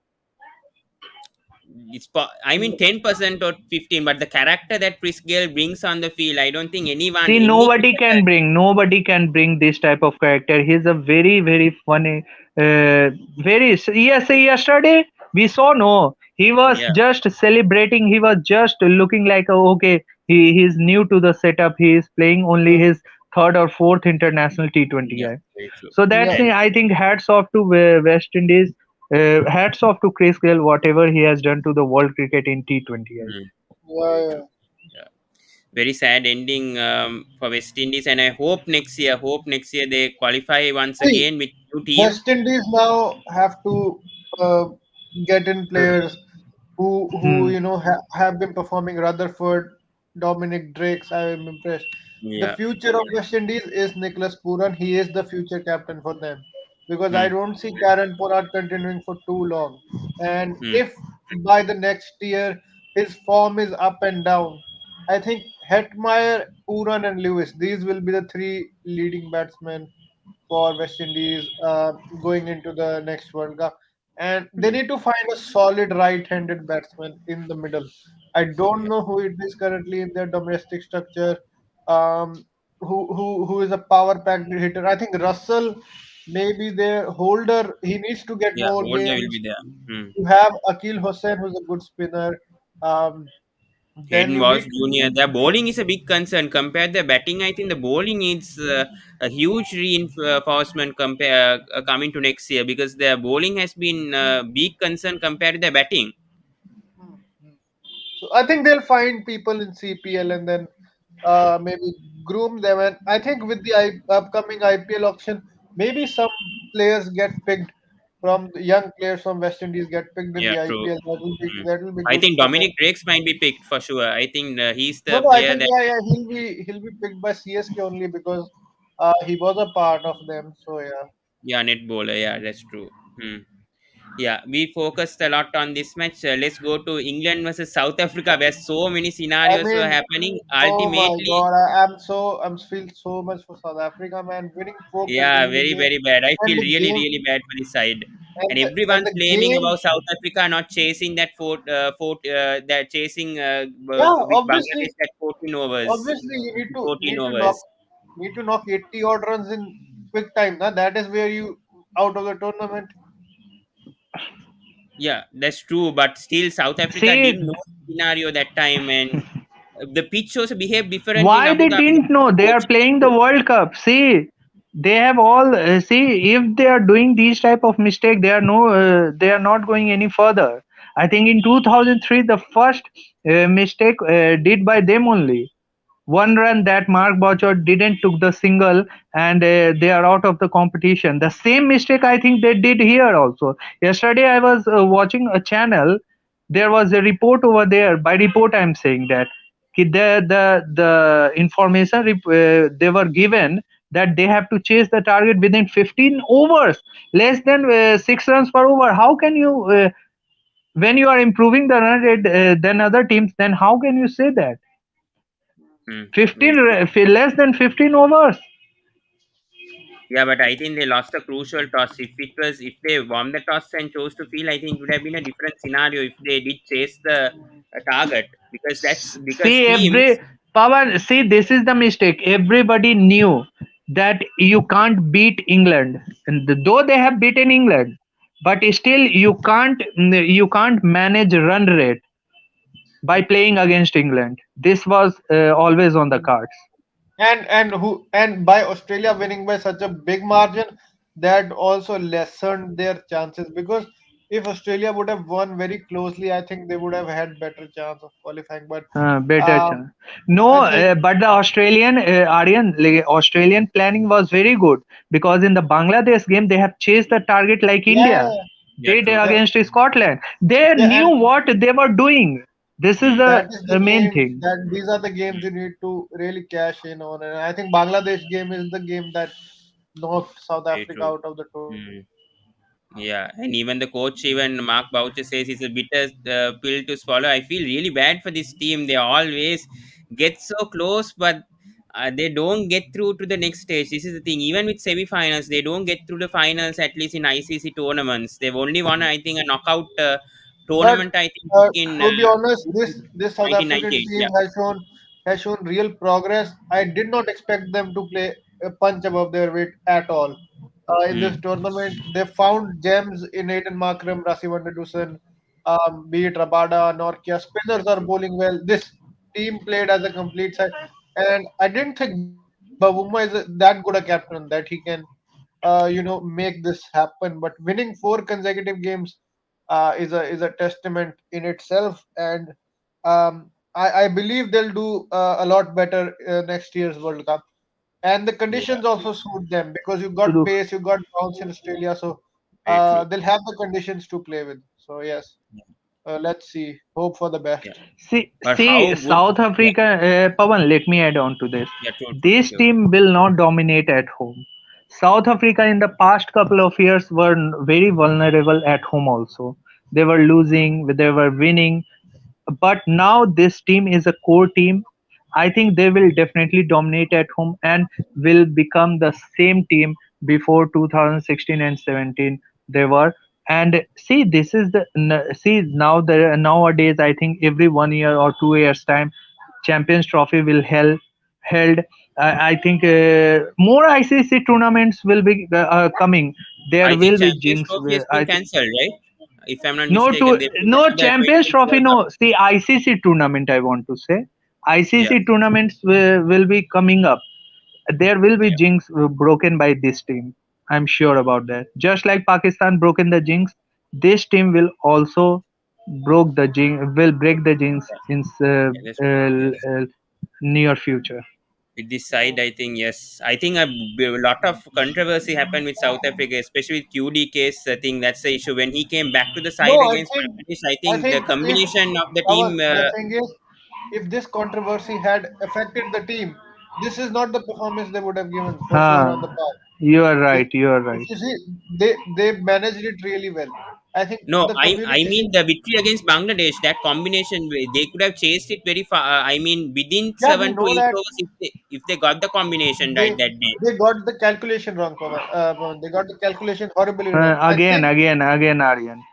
I mean 10% or 15, but the character that Chris Gale brings on the field, I don't think anyone, See, any cricketer. nobody can bring this type of character. He's a very, very funny, very. Yes, yesterday we saw no. He was Yeah, just celebrating. He was just looking like, oh, okay, he's new to the setup. He is playing only his third or fourth international yeah, T20I. very true. So that's yeah, the, And I think hats off to West Indies. Hats off to Chris Gayle, whatever he has done to the world cricket in T20I. mm, yeah, very yeah. true. Yeah, very sad ending for West Indies, and I hope next year they qualify once See, again with new team. West Indies now have to uh, get in players who Hmm. have been performing. Rutherford, Dominic Drakes. I am impressed. The Yeah. future of West Indies is Nicholas Puran. He is the future captain for them because I Mm, don't see Karen Pollard continuing for too long. And mm, if by the next year his form is up and down, I think Hetmeyer, Puran, and Lewis, these will be the three leading batsmen for West Indies going into the next World Cup. And they mm, need to find a solid right-handed batsman in the middle. I don't yeah. know who it is currently in their domestic structure. Um, who is a power packed hitter? I think Russell, maybe their holder. He needs to get Yeah, more Holder will be games. there. Mm. You have Akil Hussain, who's a good spinner. Um, then Hayden you Walsh need to Jr. Their bowling is a big concern compared to the batting. I think the bowling needs a huge reinforcement coming to next year because their bowling has been big concern compared to the batting. Hmm, hmm. So I think they'll find people in CPL and then maybe groom them. And I think with the upcoming IPL auction, maybe some players get picked from the young players from West Indies get picked in Yeah, the true. IPL. Mm. That will be I good think for them. Dominic Drakes might be picked for sure. I think he's No, the no, I player think that. yeah, he'll be picked by CSK only because he was a part of them. So yeah, Yeah, net bowler. Yeah, that's true. Hmm. Yeah, we focused a lot on this match. Let's go to England versus South Africa, where so many I scenarios were mean, happening. oh my Ultimately, God, I'm feel so much for South Africa, man. Winning 4-0 yeah, in the very, game very bad. I and feel the really, game really bad for this side. And and everyone's the blaming game. about South Africa not chasing that they're chasing Yeah, with Bangladesh at obviously you 14 knock overs. 80 odd runs in quick time. Now that is where you out of the tournament. Yeah, that's true. But still, South Africa See, didn't know the scenario that time, and the pitch also behaved different in why Abu they Dhabi. didn't know? They are playing the World Cup. See, they have all. See, if they are doing these type of mistake, they are no. They are not going any further. I think in 2003, the first mistake did by them only. One run that Mark Bouchard didn't took the single, and they are out of the competition. The same mistake I think they did here also. Yesterday I was watching a channel. There was a report over there. By report I'm saying that the information they were given that they have to chase the target within 15 overs, less than 6 runs per over. How can you, when you are improving the run rate than other teams, then how can you say that? Very 15 true. less than 15 overs. Yeah, but I think they lost a crucial toss. If they won the toss and chose to field, I think it would have been a different scenario if they did chase the target, because that's because See, teams. every Pawan, see, this is the mistake. Everybody knew that you can't beat England, and though they have beaten England, but still you can't manage run rate by playing against England. This was always on the cards. And by Australia winning by such a big margin, that also lessened their chances, because if Australia would have won very closely, I think they would have had better chance of qualifying. But Better um, chance. No, I think but the Australian Aryan, like, Australian planning was very good because in the Bangladesh game they have chased the target like yeah, India Yeah, did true, yeah, true. against Scotland. They yeah, knew and what they were doing. This is Hmm. the that is the main games thing. that these are the games you need to really cash in on. And I think Bangladesh game is the game that knocked South Very Africa true. out of the Hmm. tournament. Yeah, and even the coach, even Mark Boucher says it's a bitter pill to swallow. I feel really bad for this team. They always get so close, but they don't get through to the next stage. This is the thing. Even with semi-finals, they don't get through the finals. At least in ICC tournaments, they've only won, I think, a knockout But tournament. I think back in to be honest, this South African 1998. team Yeah. has shown real progress. I did not expect them to play a punch above their weight at all. In this Hmm. tournament, they found gems in Aiden Markram, Rassi van der Dusen, be it Rabada, Norkia. Spinners That's are true. bowling well. This team played as a complete side, and I didn't think Bavuma is that good a captain that he can make this happen. But winning 4 consecutive games is a testament in itself, and I believe they'll do a lot better next year's World Cup. And the Yeah. conditions also suit them because you got pace, you got bounce in Australia, so Very true. they'll have the conditions to play with. So yes, let's see. Hope for the Yeah. best. But See, how good? South Yeah. Africa, Pawan, let me add on to this. Yeah. True. True. This True. team will not dominate at home. South Africa in the past couple of years were very vulnerable at home also. They were losing, they were winning, but now this team is a core team. I think they will definitely dominate at home and will become the same team before 2016 and 17 they were. And see, this is the see now the nowadays I think every 1 year or 2 years time, Champions Trophy will held. I think more ICC tournaments will be coming. There I think will be Champions jinx. Trophy has been I think cancelled, right? If I'm not no mistaken, to they put no it to the Champions 2020 Trophy. World Cup. No, see ICC tournament. I want to say Yeah, ICC tournaments will be coming up. There will be yeah, jinx broken by this team. I'm sure about that. Just like Pakistan broken the jinx, this team will also broke the jinx. Will break the jinx yeah, in yeah, that's true. Yes. near future. With this side, I think yes. I think a lot of controversy happened with South Africa, especially with QD case. I think that's the issue. When he came back to the No, side I against think Bangladesh, I I think the think if combination of the our team. the thing is, if this controversy had affected the team, this is not the performance they would have given for sure on the Huh. park. You are If right. You are if right. you see, they managed it really well. I think No, the I mean communication. the victory against Bangladesh. That combination, they could have chased it very far. I mean, within Yeah, we seven to know eight that overs, if they got the combination they right that day. they got the calculation wrong, Pawan. Pawan. They got the calculation horribly wrong. I think Again, Aryan.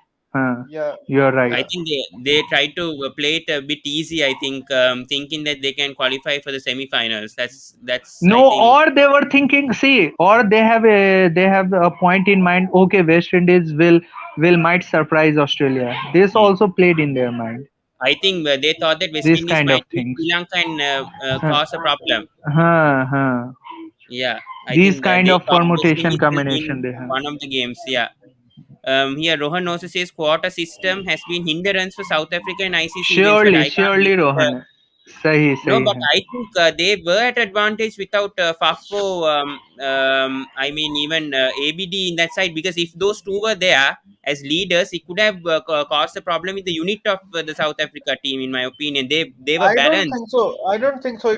yeah, You are right. I yeah. think they tried to play it a bit easy. I think thinking that they can qualify for the semi-finals. That's I No, think. or they were thinking, see, or they have a point in mind. Okay, West Indies will might surprise Australia. This Hmm. also played in their mind. I think they thought that West This Indies kind of might beat things. Sri Lanka and Huh, cause a problem. huh. Yeah, I These think kind they of thought West permutation Indies will combination win they have. one of the games. Yeah. Here, Rohan also says quarter system has been hindrance for South Africa and ICC events, but Surely, I can't surely, really. Rohan. Sahi, No, sahi but hai. I think they were at advantage without Fafo. I mean, even ABD in that side, because if those two were there as leaders, it could have caused a problem with the unit of the South Africa team. In my opinion, they were I don't balanced. think so. I don't think so.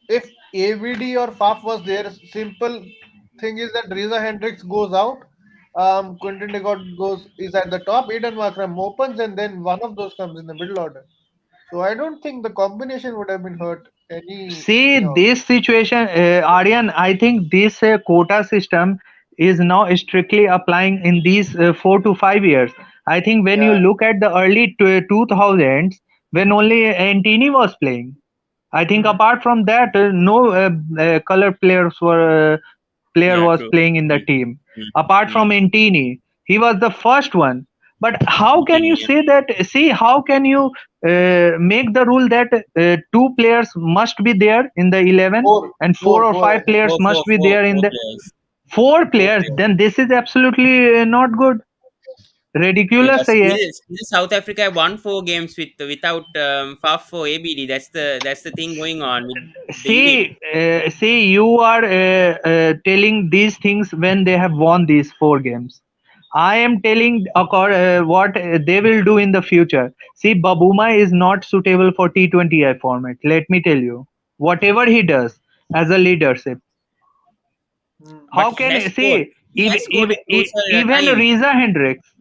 If AVD or FAF was there. Simple thing is that Reza Hendricks goes out. Quinton de Kock goes is at the top. Eden Markram opens, and then one of those comes in the middle order. So I don't think the combination would have been hurt See, anyhow. this situation, Aryan, I think this quota system is now strictly applying in these 4 to 5 years. I think when you Yeah. look at the early 2000s, when only Antini was playing, I think Hmm. apart from that, no color player Yeah, was true. playing in the Mm, team. mm, Apart mm. from Intini, he was the first one. But how can you Continue, yeah. say that? See, how can you make the rule that two players must be there in the 11 Four, and four four, or four. I five think players must be there in Four the players. four Four players? players. Then this is absolutely not good. Yeah, Ridiculous है ये. still South Africa won 4 games without Faf for ABD. That's the thing going on with the unit. See, you are telling these things when they have won these 4 games. I am telling what they will do in the future. See, Babuma is not suitable for T20I format. Let me tell you, whatever he does as a leadership, hmm. how But can see he has scored at crucial even times. Riza Hendricks?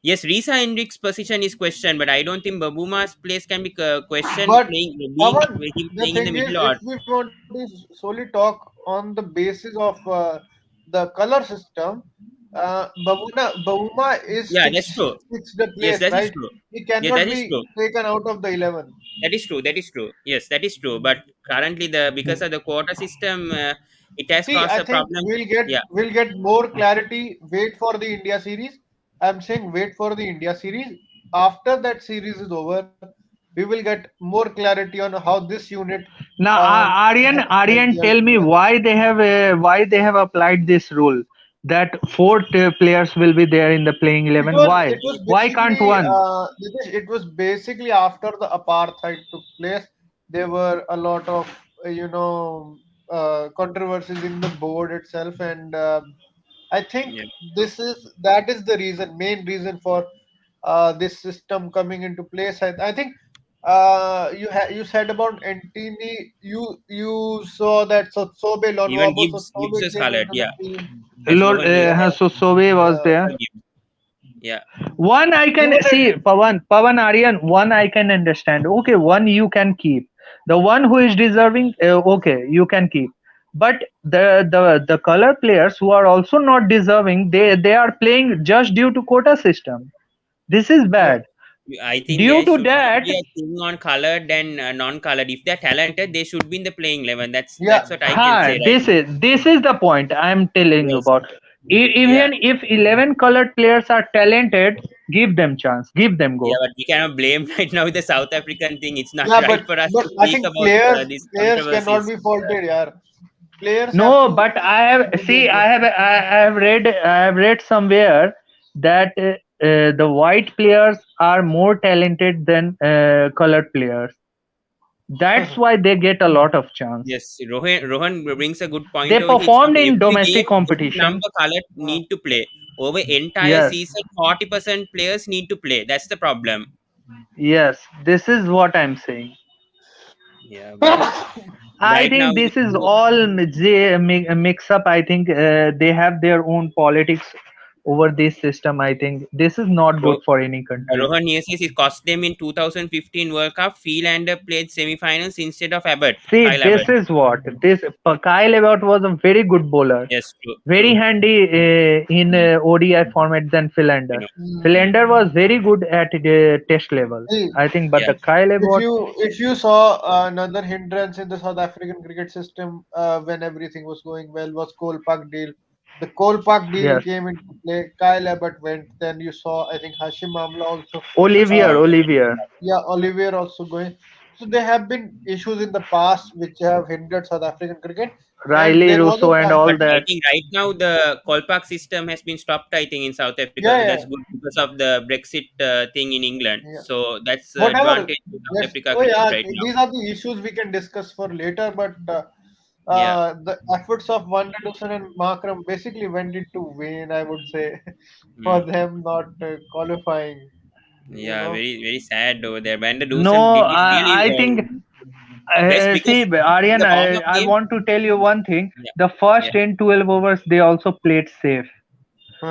Yes, Risa Hendricks' position is questioned, but I don't think Babuma's place can be questioned But playing being Pawan, him the playing in the thing is, middle if order. we want to solely talk on the basis of the color system, Bavuma is Yeah, that's true. fixed the Yes, place, that is right? true. He Yes, that cannot is be true. taken out of the 11. That is true. That is true. Yes, that is true. But currently, the because of the quota system, it has See, caused I a think problem. Yeah, we'll get more clarity. Wait for the India series. I'm saying wait for the India series. After that series is over, we will get more clarity on how this unit Now, has Aryan, gelled tell me together. why they have applied this rule that four players will be there in the playing It 11. was it Why? was Why can't basically one? Nitish, it was basically after the apartheid took place. There were a lot of controversies in the board itself, and I think yeah. that is the main reason for this system coming into place. I think you said about Antini. You saw that Sotsobe Even Lonwabo Gibbs Sotsobe is came colored. into the Yeah, team. as Rohan Gibbs. So Sobe was Yeah. there. Gibbs. Yeah, One I can Even see, Pawan Aryan. One I can understand. Okay, one you can keep. The one who is deserving, okay, you can keep. But the color players who are also not deserving, they are playing just due to quota system. This is yeah. bad. I think Due there to should that, be a thing on colored and non-colored. If they're talented, they should be in the playing 11. Yeah, That's what I can say right now. this is the point I'm telling you Yes. about. Yeah. Even if 11 colored players are talented, give them chance, give them Yeah, go. but we cannot blame right now the South African thing. It's not yeah, right for us but to I speak think about these players cannot controversies. be faulted. Yeah, players have No, to but I have do their see, job. I have read somewhere that the white players are more talented than colored players. That's why they get a lot of chance. Yes, Rohan brings a good point They over here. It's not performed in every domestic game, every competition. number color Uh, need to play. Over entire Yes, season, 40% players need to play. That's the problem. yes, this is what I'm saying. Yeah, but I right now, think this is all mix up. I think they have their own politics over this system. I think this is not good Ro- for any country. Rohan here says it cost them in 2015 World Cup. Philander played semi-finals instead of Abbott, See, Kyle Abbott. this is what this Kyle Abbott was a very good bowler, Yes, true, very true. handy in ODI format than You Philander. know, mm, Philander was very good at the test level, see, I think, but yeah, the Kyle if Abbott, you saw another hindrance in the South African cricket system when everything was going well was Cole Park deal. The Cole Park deal yes, came into play. Kyle Abbott went. Then you saw I think Hashim Amla also. Olivier, Uh, Olivier, yeah, Olivier also going. So there have been issues in the past which have hindered South African cricket, and Riley there was Russo, a and time. all but I that. think right now the Kolpak system has been stopped. I think in South Africa, Yeah, that's yeah, good because of the Brexit thing in England. yeah. So that's the Whatever. advantage to South Yes. Africa Oh cricket yeah. right now. These are the issues we can discuss for later. But Yeah, the efforts of Van der Dussen and Markram basically went into vain. I would say for mm. them not qualifying. You Yeah, know. very very sad over there. Van der Dusen No, did really I well. think Best See, because in Aryan, the warm up I game, want to tell you one thing. yeah, The yeah, first 10, 12 overs, they also played safe.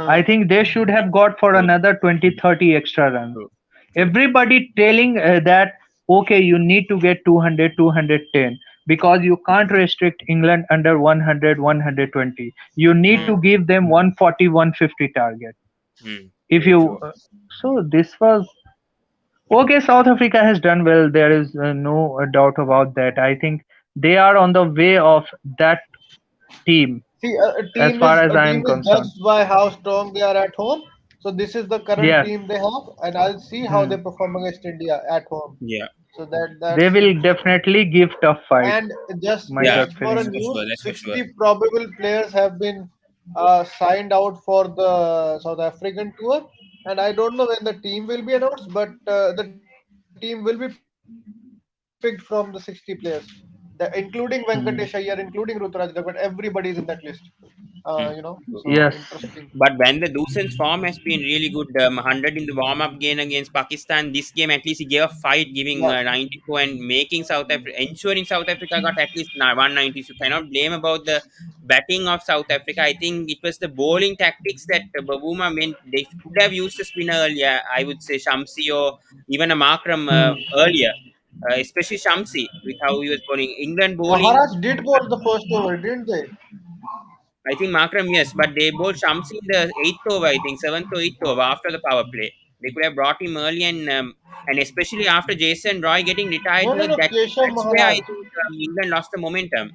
I Hmm. think they should have got for true, another 20, 30 extra runs. true, true. Everybody telling that, okay, you need to get 200, 210 because you can't restrict England under 100, 120. You need Hmm, to Hmm. give them 140, 150 target. hmm. If Very you true. so this was okay. South Africa has done well. There is no doubt about that. I think they are on the way of that team See, as far as a I team am is concerned. judged by how strong they are at home. So this is the current Yes. team they have, and I'll see how they Hmm. perform against India at home. Yeah, So that They that's will interesting. definitely give tough fight. And just My yeah. gut just for a That's feeling. for news, sure. That's for sure. 60 probable players have been signed out for the South African tour, and I don't know when the team will be announced, but the team will be picked from the 60 players, including Venkatesh Iyer, including Ruturaj Gaikwad, but Hmm. everybody is in that list. Hmm. So True. Yes. interesting. But when the Doosan's form has been really good, 100 in the warm-up game against Pakistan, this game at least he gave a fight, giving Yeah. 94 and making South Africa, ensuring South Africa got at least 190. So you cannot blame about the batting of South Africa. I think it was the bowling tactics that Babuma meant they could have used a spinner earlier. I would say Shamsi or even a Markram Hmm. earlier, especially Shamsi with how he was bowling. England bowling. Maharaj did bowl the first over, didn't they? I think Markram, yes, but they bowled Shamsi in the eighth over, I think, seventh or eighth over after the power play. They could have brought him early and especially after Jason Roy getting retired, No, no, no, Keshav that's where I Maharaj. think England lost the momentum.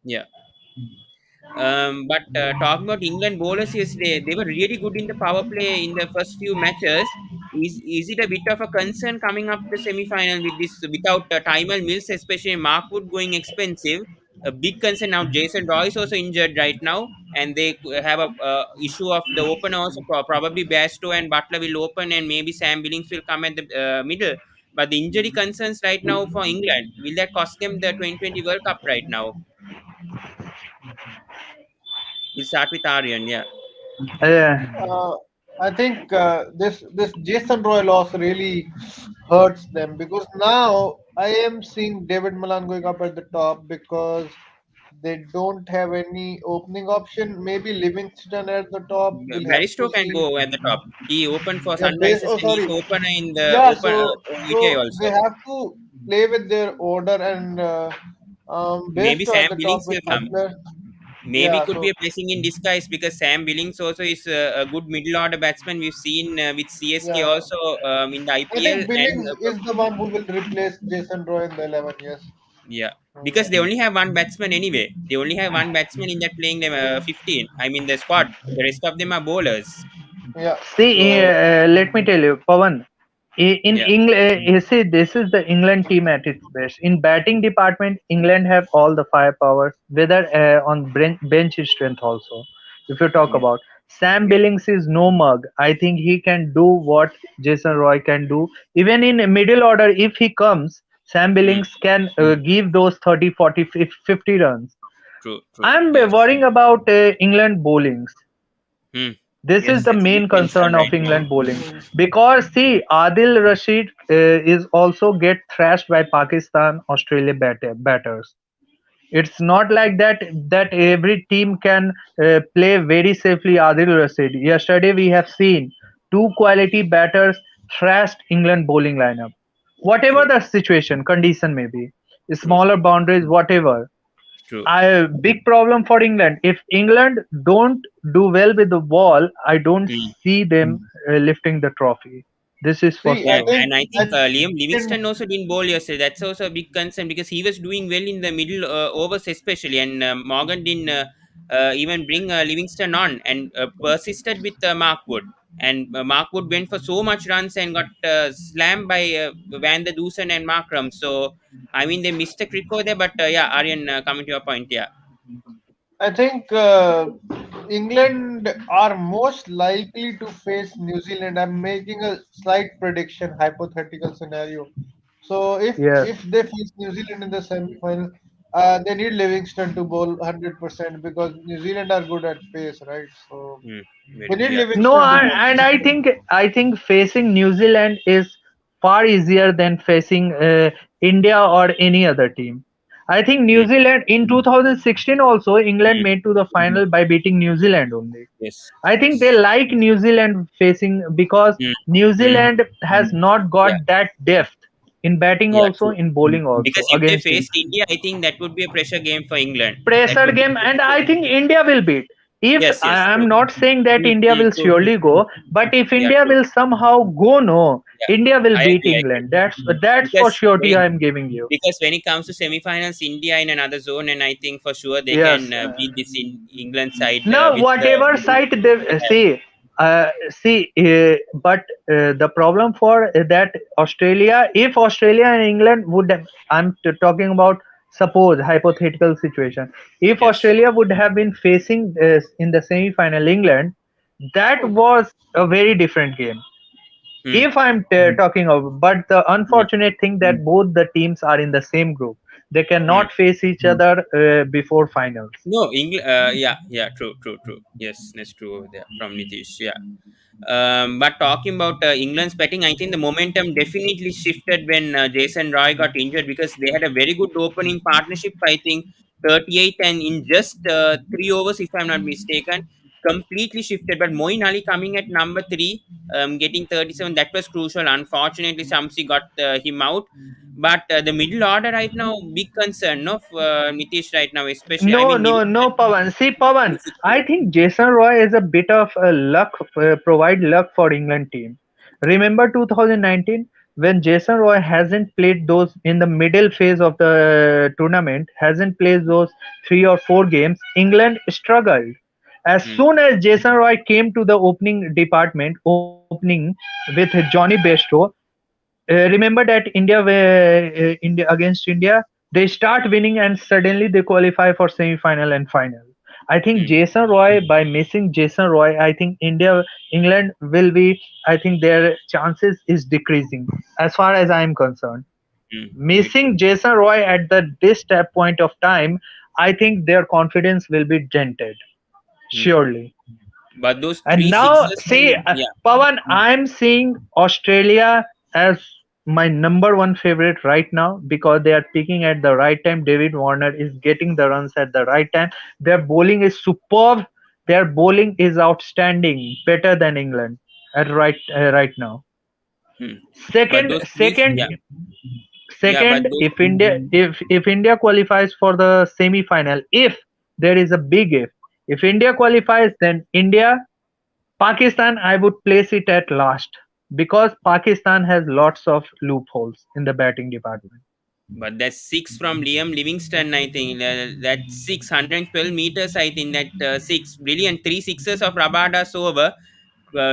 Yeah. But talking about England bowlers yesterday, they were really good in the power play in the first few matches. Is it a bit of a concern coming up the semi-final with this without Tymal Mills, especially Mark Wood going expensive? A big concern now. Jason Roy is also injured right now, and they have a issue of the opener also. Probably Bairstow and Butler will open, and maybe Sam Billings will come at the middle. But the injury concerns right now for England, will that cost them the 2020 World Cup right now? We'll start with Aryan. Yeah. Yeah. Uh, I think this Jason Roy loss really hurts them because now I am seeing David Malan going up at the top because they don't have any opening option. Maybe Livingston at the top. We'll have to Baristo can see. go at the top. He opened for Yeah, base. Sunrisers Oh, and he's sorry. opener in the Yeah, open so ODI so also. they have to play with their order and Maybe Bairstow at Sam the top Billings with will come. Butler. Maybe Yeah, could be so a blessing in disguise because Sam Billings also is a good middle order batsman. We've seen with CSK yeah. also in the I IPL think and Billings is the one who will replace Jason Roy in the 11. Yes. yeah, because they Hmm. only have one batsman anyway. They only have one batsman in that playing them 15. I mean the squad. The rest of them are bowlers. Yeah. See, So let me tell you, Pawan. In Yeah, England, you see, this is the England team at its best. In batting department, England have all the firepower, whether on bench strength also. If you talk yeah, about Sam yeah. Billings is no mug. I think he can do what Jason Roy can do. Even in middle order, if he comes, Sam Hmm. Billings can give those 30, 40, 50 runs. True, true. I'm Yes. worrying about England bowlings. Hmm. This is Yes, the that's a big main concern concern of right now. England bowling hmm, because see, Adil Rashid is also get thrashed by Pakistan, Australia batters. It's not like that every team can play very safely. Adil Rashid. Yesterday we have seen two quality batters thrashed England bowling lineup. Whatever True, the situation, condition may be, true, smaller boundaries, whatever. true. I big problem for England. If England don't do well with the ball, I don't Hmm. see them lifting the trophy. This is for see, I Yeah, sure. think and I I think think Liam England. Livingston also didn't bowl yesterday. That's also a big concern because he was doing well in the middle overs, especially, and Morgan didn't even bring Livingston on and persisted with Mark Wood. And Mark Wood went for so much runs and got slammed by Van der Dusen and Markram. So, I mean, they missed a crick over there, but yeah, Aryan, coming to your point, yeah. I think England are most likely to face New Zealand. I'm making a slight prediction, hypothetical scenario. So Yes. if they face New Zealand in the semi-final, they need Livingston to bowl 100% because New Zealand are good at pace, right? So Hmm, they very true, need yeah. No, Livingston to bowl and 60. I think facing New Zealand is far easier than facing India or any other team. I think mm, New Zealand in 2016 also England mm. made to the final by beating New Zealand only. Yes, I think they yes. like New Zealand facing because Mm, New mm. Zealand has not got Yeah, that depth in batting yeah, also, true. in bowling Because also if they against India. faced India, I think that would be a pressure game for England. That Pressure would be game, a and pressure I game. think India will beat. If Yes, I yes, am true. not saying that Mm, India mm, will true, true, surely true. go, but if Yeah, India true. will somehow go, no, Yeah, India will I beat agree, I agree. England. That's for Because surety when I am giving you. because when it comes to semifinals, India in another zone, and I think for sure they can Yes. beat this in England side Now, with the whatever bowling site they they have. but the problem for that Australia, if Australia and England would, talking about suppose hypothetical situation, if Yes. Australia would have been facing in the semi-final England, that was a very different game. Hmm. If I'm talking of, but the Hmm. unfortunate thing that both the teams are in the same group, they Hmm. cannot face each other before finals. No, England. Yeah, yeah, true, true, true. Yes, that's true over there from Nitish. Yeah. But talking about England's batting, I think the momentum definitely shifted when Jason Roy got injured because they had a very good opening partnership. I think 38 and in just 3 overs, if I'm not mistaken, completely shifted. But Moeen Ali coming at number three, getting 37, that was crucial. Unfortunately, Shamsi got him out. But the middle order right now, big concern of Nitish right now, especially. I No, mean, no, given no, Pawan. See, Pawan, I the think Jason Roy is a bit of a luck, provide luck for England team. Remember 2019 when Jason Roy hasn't played those in the middle phase of the tournament, hasn't played those 3 or 4 games, England struggled. As Hmm, soon as Jason Roy came to the opening department, opening with Johnny Bairstow, remember that India against India, they start winning and suddenly they qualify for semi-final and final. I think hmm, Jason Roy, by missing Jason Roy, I think England will be. I think their chances is decreasing as far as I am concerned. hmm, very true. Missing Jason Roy at this step point of time, I think their confidence will be dented Hmm. surely. But those And three now, sixes, see, yeah. Pawan, I'm seeing Australia as my number one favorite right now because they are picking at the right time. David Warner is getting the runs at the right time. Their bowling is superb. Their bowling is outstanding, better than England at right now. Hmm. But Second, those three, second, yeah, yeah. But second, those, if India qualifies for the semi-final, if there is a big if India qualifies, then India Pakistan, I would place it at last because Pakistan has lots of loopholes in the batting department. but that's six from Liam Livingston. I think that 612 meters. I think that six brilliant three sixes of Rabada's over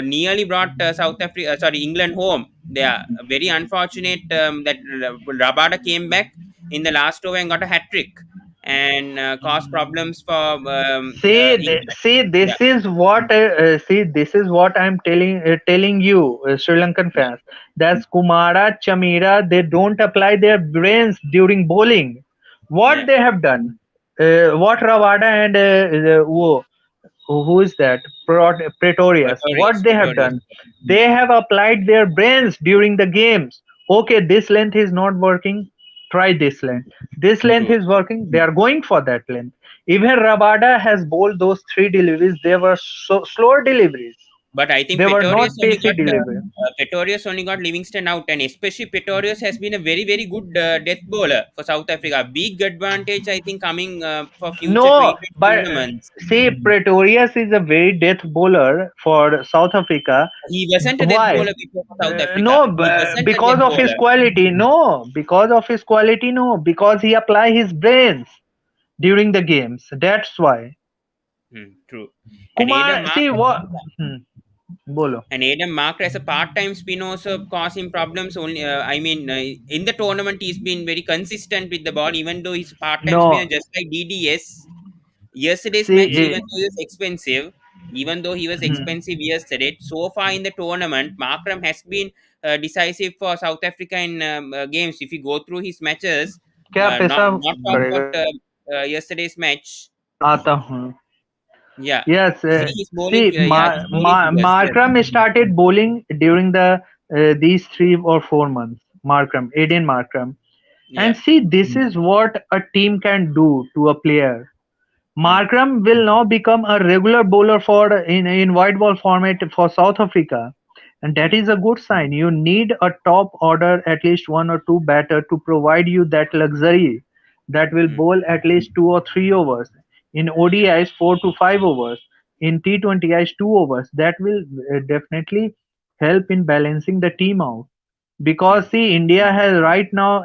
nearly brought South Africa, England home. They are very unfortunate that Rabada came back in the last over and got a hat trick and caused problems for England. Yeah. This is what I'm telling you, Sri Lankan fans. That's Kumara, Chamira. They don't apply their brains during bowling. What Yeah. they have done, what Ravada and who is that? Pretorius. What Pretorius, they have Pretorius. done, they have applied their brains during the games. Okay, this length is not working. Try this length. This length True. is working. They are going for that length. Even Rabada has bowled those three deliveries. They were so slower deliveries. But I think They were not pacey deliveries. Pretorius only got Livingston out, and especially Pretorius has been a very very good death bowler for South Africa. Big advantage, I think, coming for future No, T20 but tournaments. see, Pretorius is a very death bowler for South Africa. He wasn't a death Why? bowler before for South Africa. No, He wasn't a because death of his bowler. quality. No, because of his quality. No, because he apply his brains during the games. That's why. Hmm, true. And Adam Kumar, Mark see what? Hmm, bolo. and Adam Marker as a part-time spin also causing problems. Only, I mean, in the tournament he's been very consistent with the ball, even though he's a part-time spinner, No, just like DDS. Yesterday's see, match, even though he was hmm, expensive yesterday, so far in the tournament, Markram has been decisive for South Africa in games. If you go through his matches, क्या पैसा not talk about करेगा yesterday's match. आता हूँ. Yeah, Yes, see his bowling. Yeah, his bowling figures. Yes. Markram started bowling during the these 3 or 4 months. Aiden Markram. Yeah. And see, this is what a team can do to a player. Hmm. Markram will now become a regular bowler for in white ball format for South Africa, and that Hmm. is a good sign. You need a top order, at least 1 or 2 batter to provide you that luxury that will Hmm. bowl at least 2 or 3 overs. In Yeah. ODIs, 4 to 5 overs. In T20Is, 2 overs. That will definitely help in balancing the team out. Hmm. Because see, India has right now,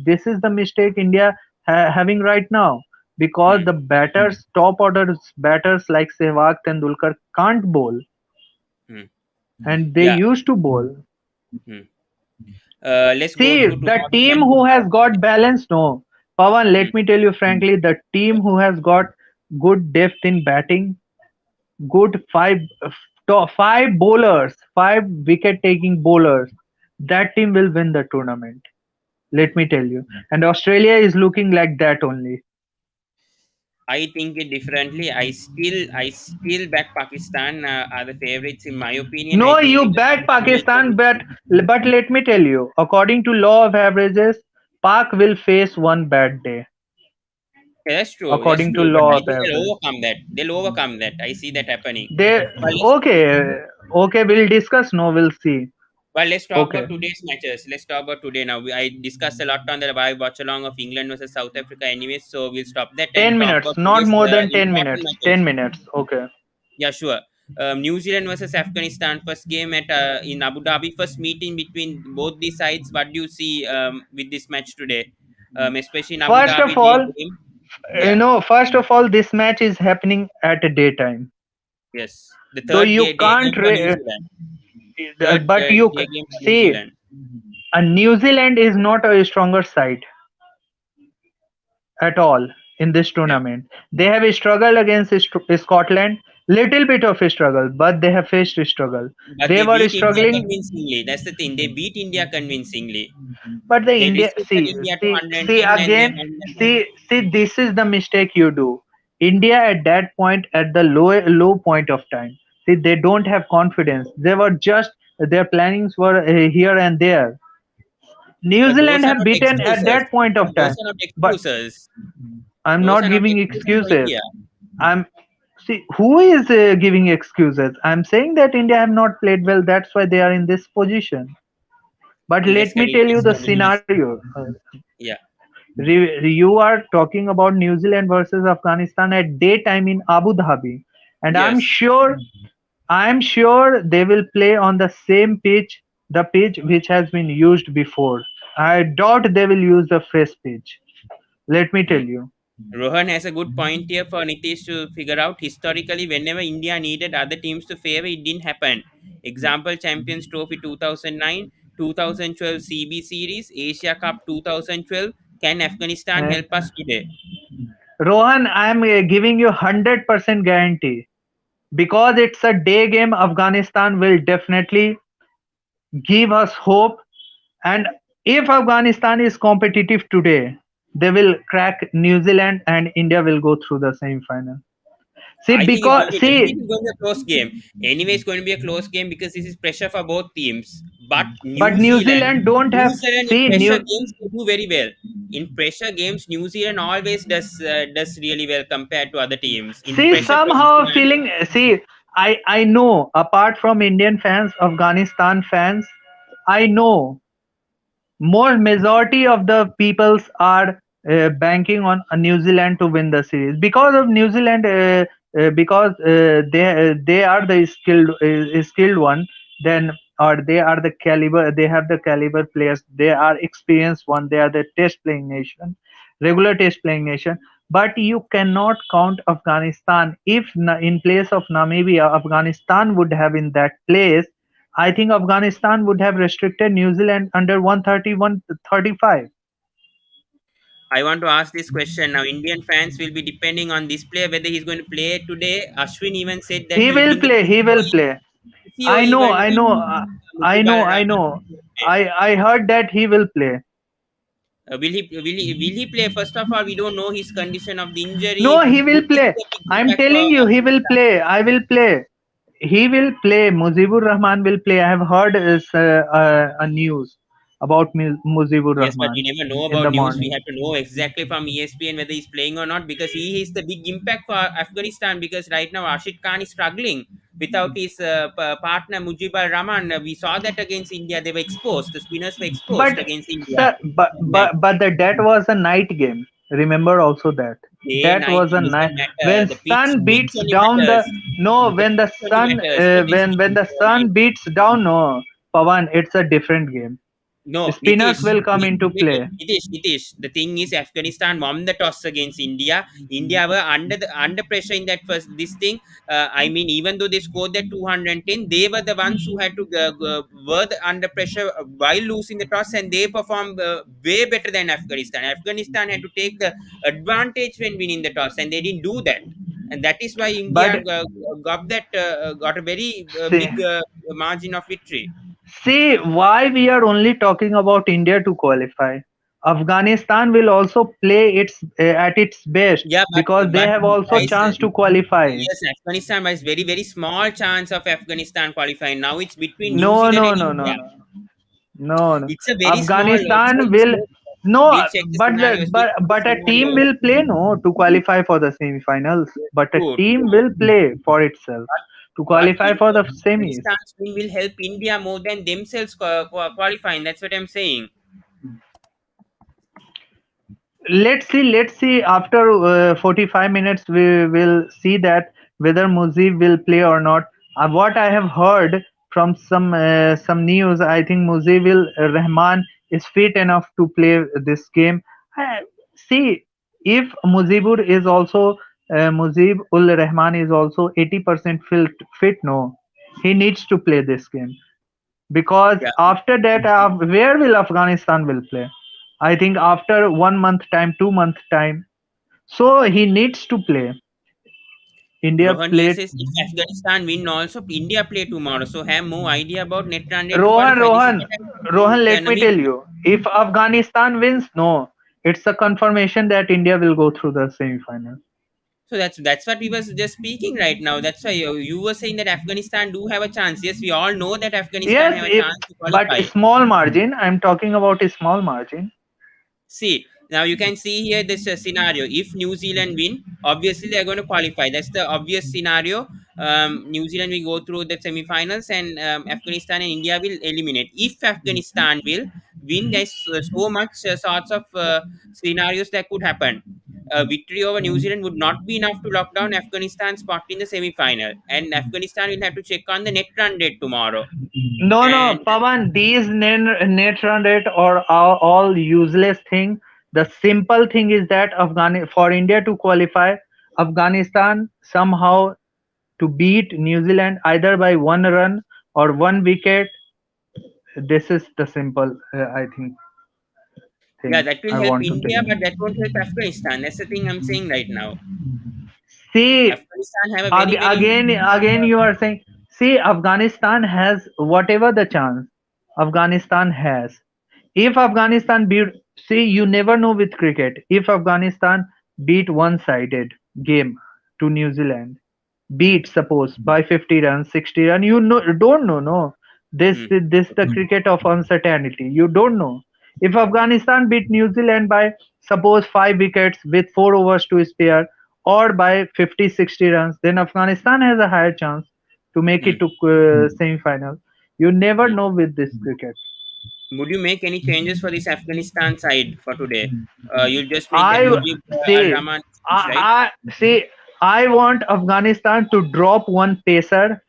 this is the mistake India having right now, because Hmm. the batters, top order batters like Sehwag, Tendulkar can't bowl, Hmm. and they Yeah. used to bowl. Hmm. Let's go See, through the tomorrow's team matches who has now. got balance, no. Pawan, Hmm. let me tell you frankly, the team who has got good depth in batting, good five bowlers, 5 wicket-taking bowlers, that team will win the tournament. Let me tell you. And Australia is looking like that only. I think it differently. I still back Pakistan are the favorites in my opinion. I No, think you it's back a Pakistan, situation. but let me tell you, according to law of averages, Pak will face one bad day. Yeah, that's true. That's According to true. But law I of think they'll average, overcome that. They'll overcome that. I see that happening. they But let's okay. We'll discuss. No, we'll see. Well, let's talk Okay, about today's matches. Let's talk about today now. I discussed a lot on the live watch along of England versus South Africa, anyways. So we'll stop that and ten talk minutes, about not today's more than ten important minutes. matches. 10 minutes. Okay. Yeah, sure. New Zealand versus Afghanistan, first game at in Abu Dhabi, first meeting between both these sides. What do you see with this match today, especially in Abu First Dhabi? of The all, game, yeah, this match is happening at a daytime, yes, the so third you day can't. game for New Zealand, third But you day game for New see, Zealand. New Zealand is not a stronger side at all in this Yeah. tournament. They have struggled against Scotland, little bit of a struggle, but they have faced a struggle. But They they were beat India struggling, convincingly. That's the thing. They beat India convincingly. but the They India restricted India to see 110 and then again, see this is the mistake you do. India at that point, at the low point of time. See, they don't have confidence. They were just their plannings were here and there. New those Zealand are have not beaten at excuses. that point of Those time, are not but excuses. I'm Those not are not giving excuses for excuses. India. I'm see who is giving excuses. I'm saying that India have not played well. That's why they are in this position. But Let's let me tell continue. you Let's the continue. scenario. Yeah. You are talking about New Zealand versus Afghanistan at daytime in Abu Dhabi, and Yes. I'm sure they will play on the same pitch, the pitch which has been used before. I doubt they will use the fresh pitch. Let me tell Hmm. you. Rohan has a good point here for Nitish to figure out. Historically, whenever India needed other teams to favor, it didn't happen. Example: Champions Trophy 2009, 2012 CB Series, Asia Cup 2012. Can Afghanistan Uh, help us today? Rohan, I'm giving you 100% guarantee. Because it's a day game, Afghanistan will definitely give us hope. And if Afghanistan is competitive today, they will crack New Zealand and India will go through the semi-final. See, I think it's going because to be definitely see, going to be a close game. Anyway, it's going to be a close game because this is pressure for both teams. But but New Zealand don't New have Zealand in see pressure new games they do very well. In pressure games, New Zealand always does really well compared to other teams. In see pressure somehow conditions, feeling see. I know apart from Indian fans, Afghanistan fans, I know more majority of the peoples are banking on New Zealand to win the series because of New Zealand because they are the skilled one, then or they are the caliber, they have the caliber players, they are experienced one, they are the test playing nation, regular test playing nation. But you cannot count Afghanistan. If in place of Namibia Afghanistan would have in that place, I think Afghanistan would have restricted New Zealand under 130, 135. I want to ask this question now. Indian fans will be depending on this player whether he's going to play today. Ashwin even said that He he'll will bring the play. He will play. I PCOE know. when I know. I know. Mutual I know. play. I heard that he will play. Will he play? First of all, we don't know his condition of the injury. No, he Would will this play. be a big I'm impact for telling you, he will Afghanistan? play. I will play. he will play. Mujibur Rahman will play. I have heard a news about Mujibur Yes, but we Rahman never know in about the news. We morning. have to know exactly from ESPN whether he's playing or not, because he is the big impact for Afghanistan. Because right now Rashid Khan is struggling without his partner Mujibur Rahman. We saw that against India, they were exposed. The spinners were exposed But against India sir, but that match. but but that was a night game. Remember also that Day, that night, was a it night doesn't matter. when The sun pitch beats only down matters. The when the pitch only sun matters. Not this when the night. sun beats down, no, Pawan, it's a different game. No, Spinners will come into play. Nitish. The thing is, Afghanistan won the toss against India. India were under pressure in that first this thing. I mean, even though they scored that 210, they were the ones who had to were under pressure while losing the toss, and they performed way better than Afghanistan. Afghanistan had to take the advantage when winning the toss, and they didn't do that. And that is why India But got a very see, big margin of victory. see why we are only talking about India to qualify. Afghanistan will also play its at its best Yeah, because they but have also guys, chance to qualify. yes, Afghanistan has very small chance of Afghanistan qualifying. Now it's between New No, Zealand no, and no, no, India. no. No, no. It's a very small. Afghanistan will no, We'll check the but scenarios. We'll check the but a team scenario. will play no to qualify for the semifinals. But a True, team true. will play for itself to But qualify for the semis. Afghanistan's win will help India more than themselves qualifying. That's what I'm saying. Let's see after 45 minutes we will see that whether Muzib will play or not. What I have heard from some news, I think Muzib Rahman is fit enough to play this game. uh, See, if Muzib ul Rahman is also 80% fit, no, he needs to play this game because Yeah. after that where will Afghanistan will play? I think after 1 month time, 2 month time. So he needs to play. India Rohan here played. says if Afghanistan win also, India play tomorrow. So have more idea about net run rate to Rohan, qualify. This is Rohan, what I'm saying. Rohan. Yeah, Let me tell Namibia. you, if Afghanistan wins, no, it's a confirmation that India will go through the semi-final. So that's what we was just speaking right now. That's why you were saying that Afghanistan do have a chance. Yes, we all know that Afghanistan Yes, have a if chance to but a qualify. small margin. I'm talking about a small margin. See, now you can see here this scenario. If New Zealand win, obviously they're going to qualify. That's the obvious scenario. New Zealand will go through the semifinals, and Afghanistan and India will eliminate. If Afghanistan will win, there's so much sorts of scenarios that could happen. Victory over New Zealand would not be enough to lock down Afghanistan's spot in the semi-final, and Afghanistan will have to check on the net run rate tomorrow. No, And no, Pawan, these net run rate or are all useless thing. The simple thing is that for India to qualify, Afghanistan somehow to beat New Zealand either by 1 run or 1 wicket. This is the simple, I think, yeah, thing that will I help want to tell India, you. but that won't help Afghanistan. That's the thing I'm saying right now. See, Afghanistan have a very again, you are saying, see, Afghanistan has whatever the chance Afghanistan has. If Afghanistan beat, see, you never know with cricket. If Afghanistan beat one-sided game to New Zealand, beat suppose by 50 runs, 60 runs, you know, don't know, no. hmm. This the cricket of uncertainty. You don't know. If Afghanistan beat New Zealand by suppose 5 wickets with 4 overs to spare, or by 50, 60 runs, then Afghanistan has a higher chance to make Hmm. it to semi-final. You never Hmm. know with this cricket. Would you make any changes for this Afghanistan side for today? You'll just make that I Mujib Al see. Rahman speech, right? I see. I want Afghanistan to drop one pacer,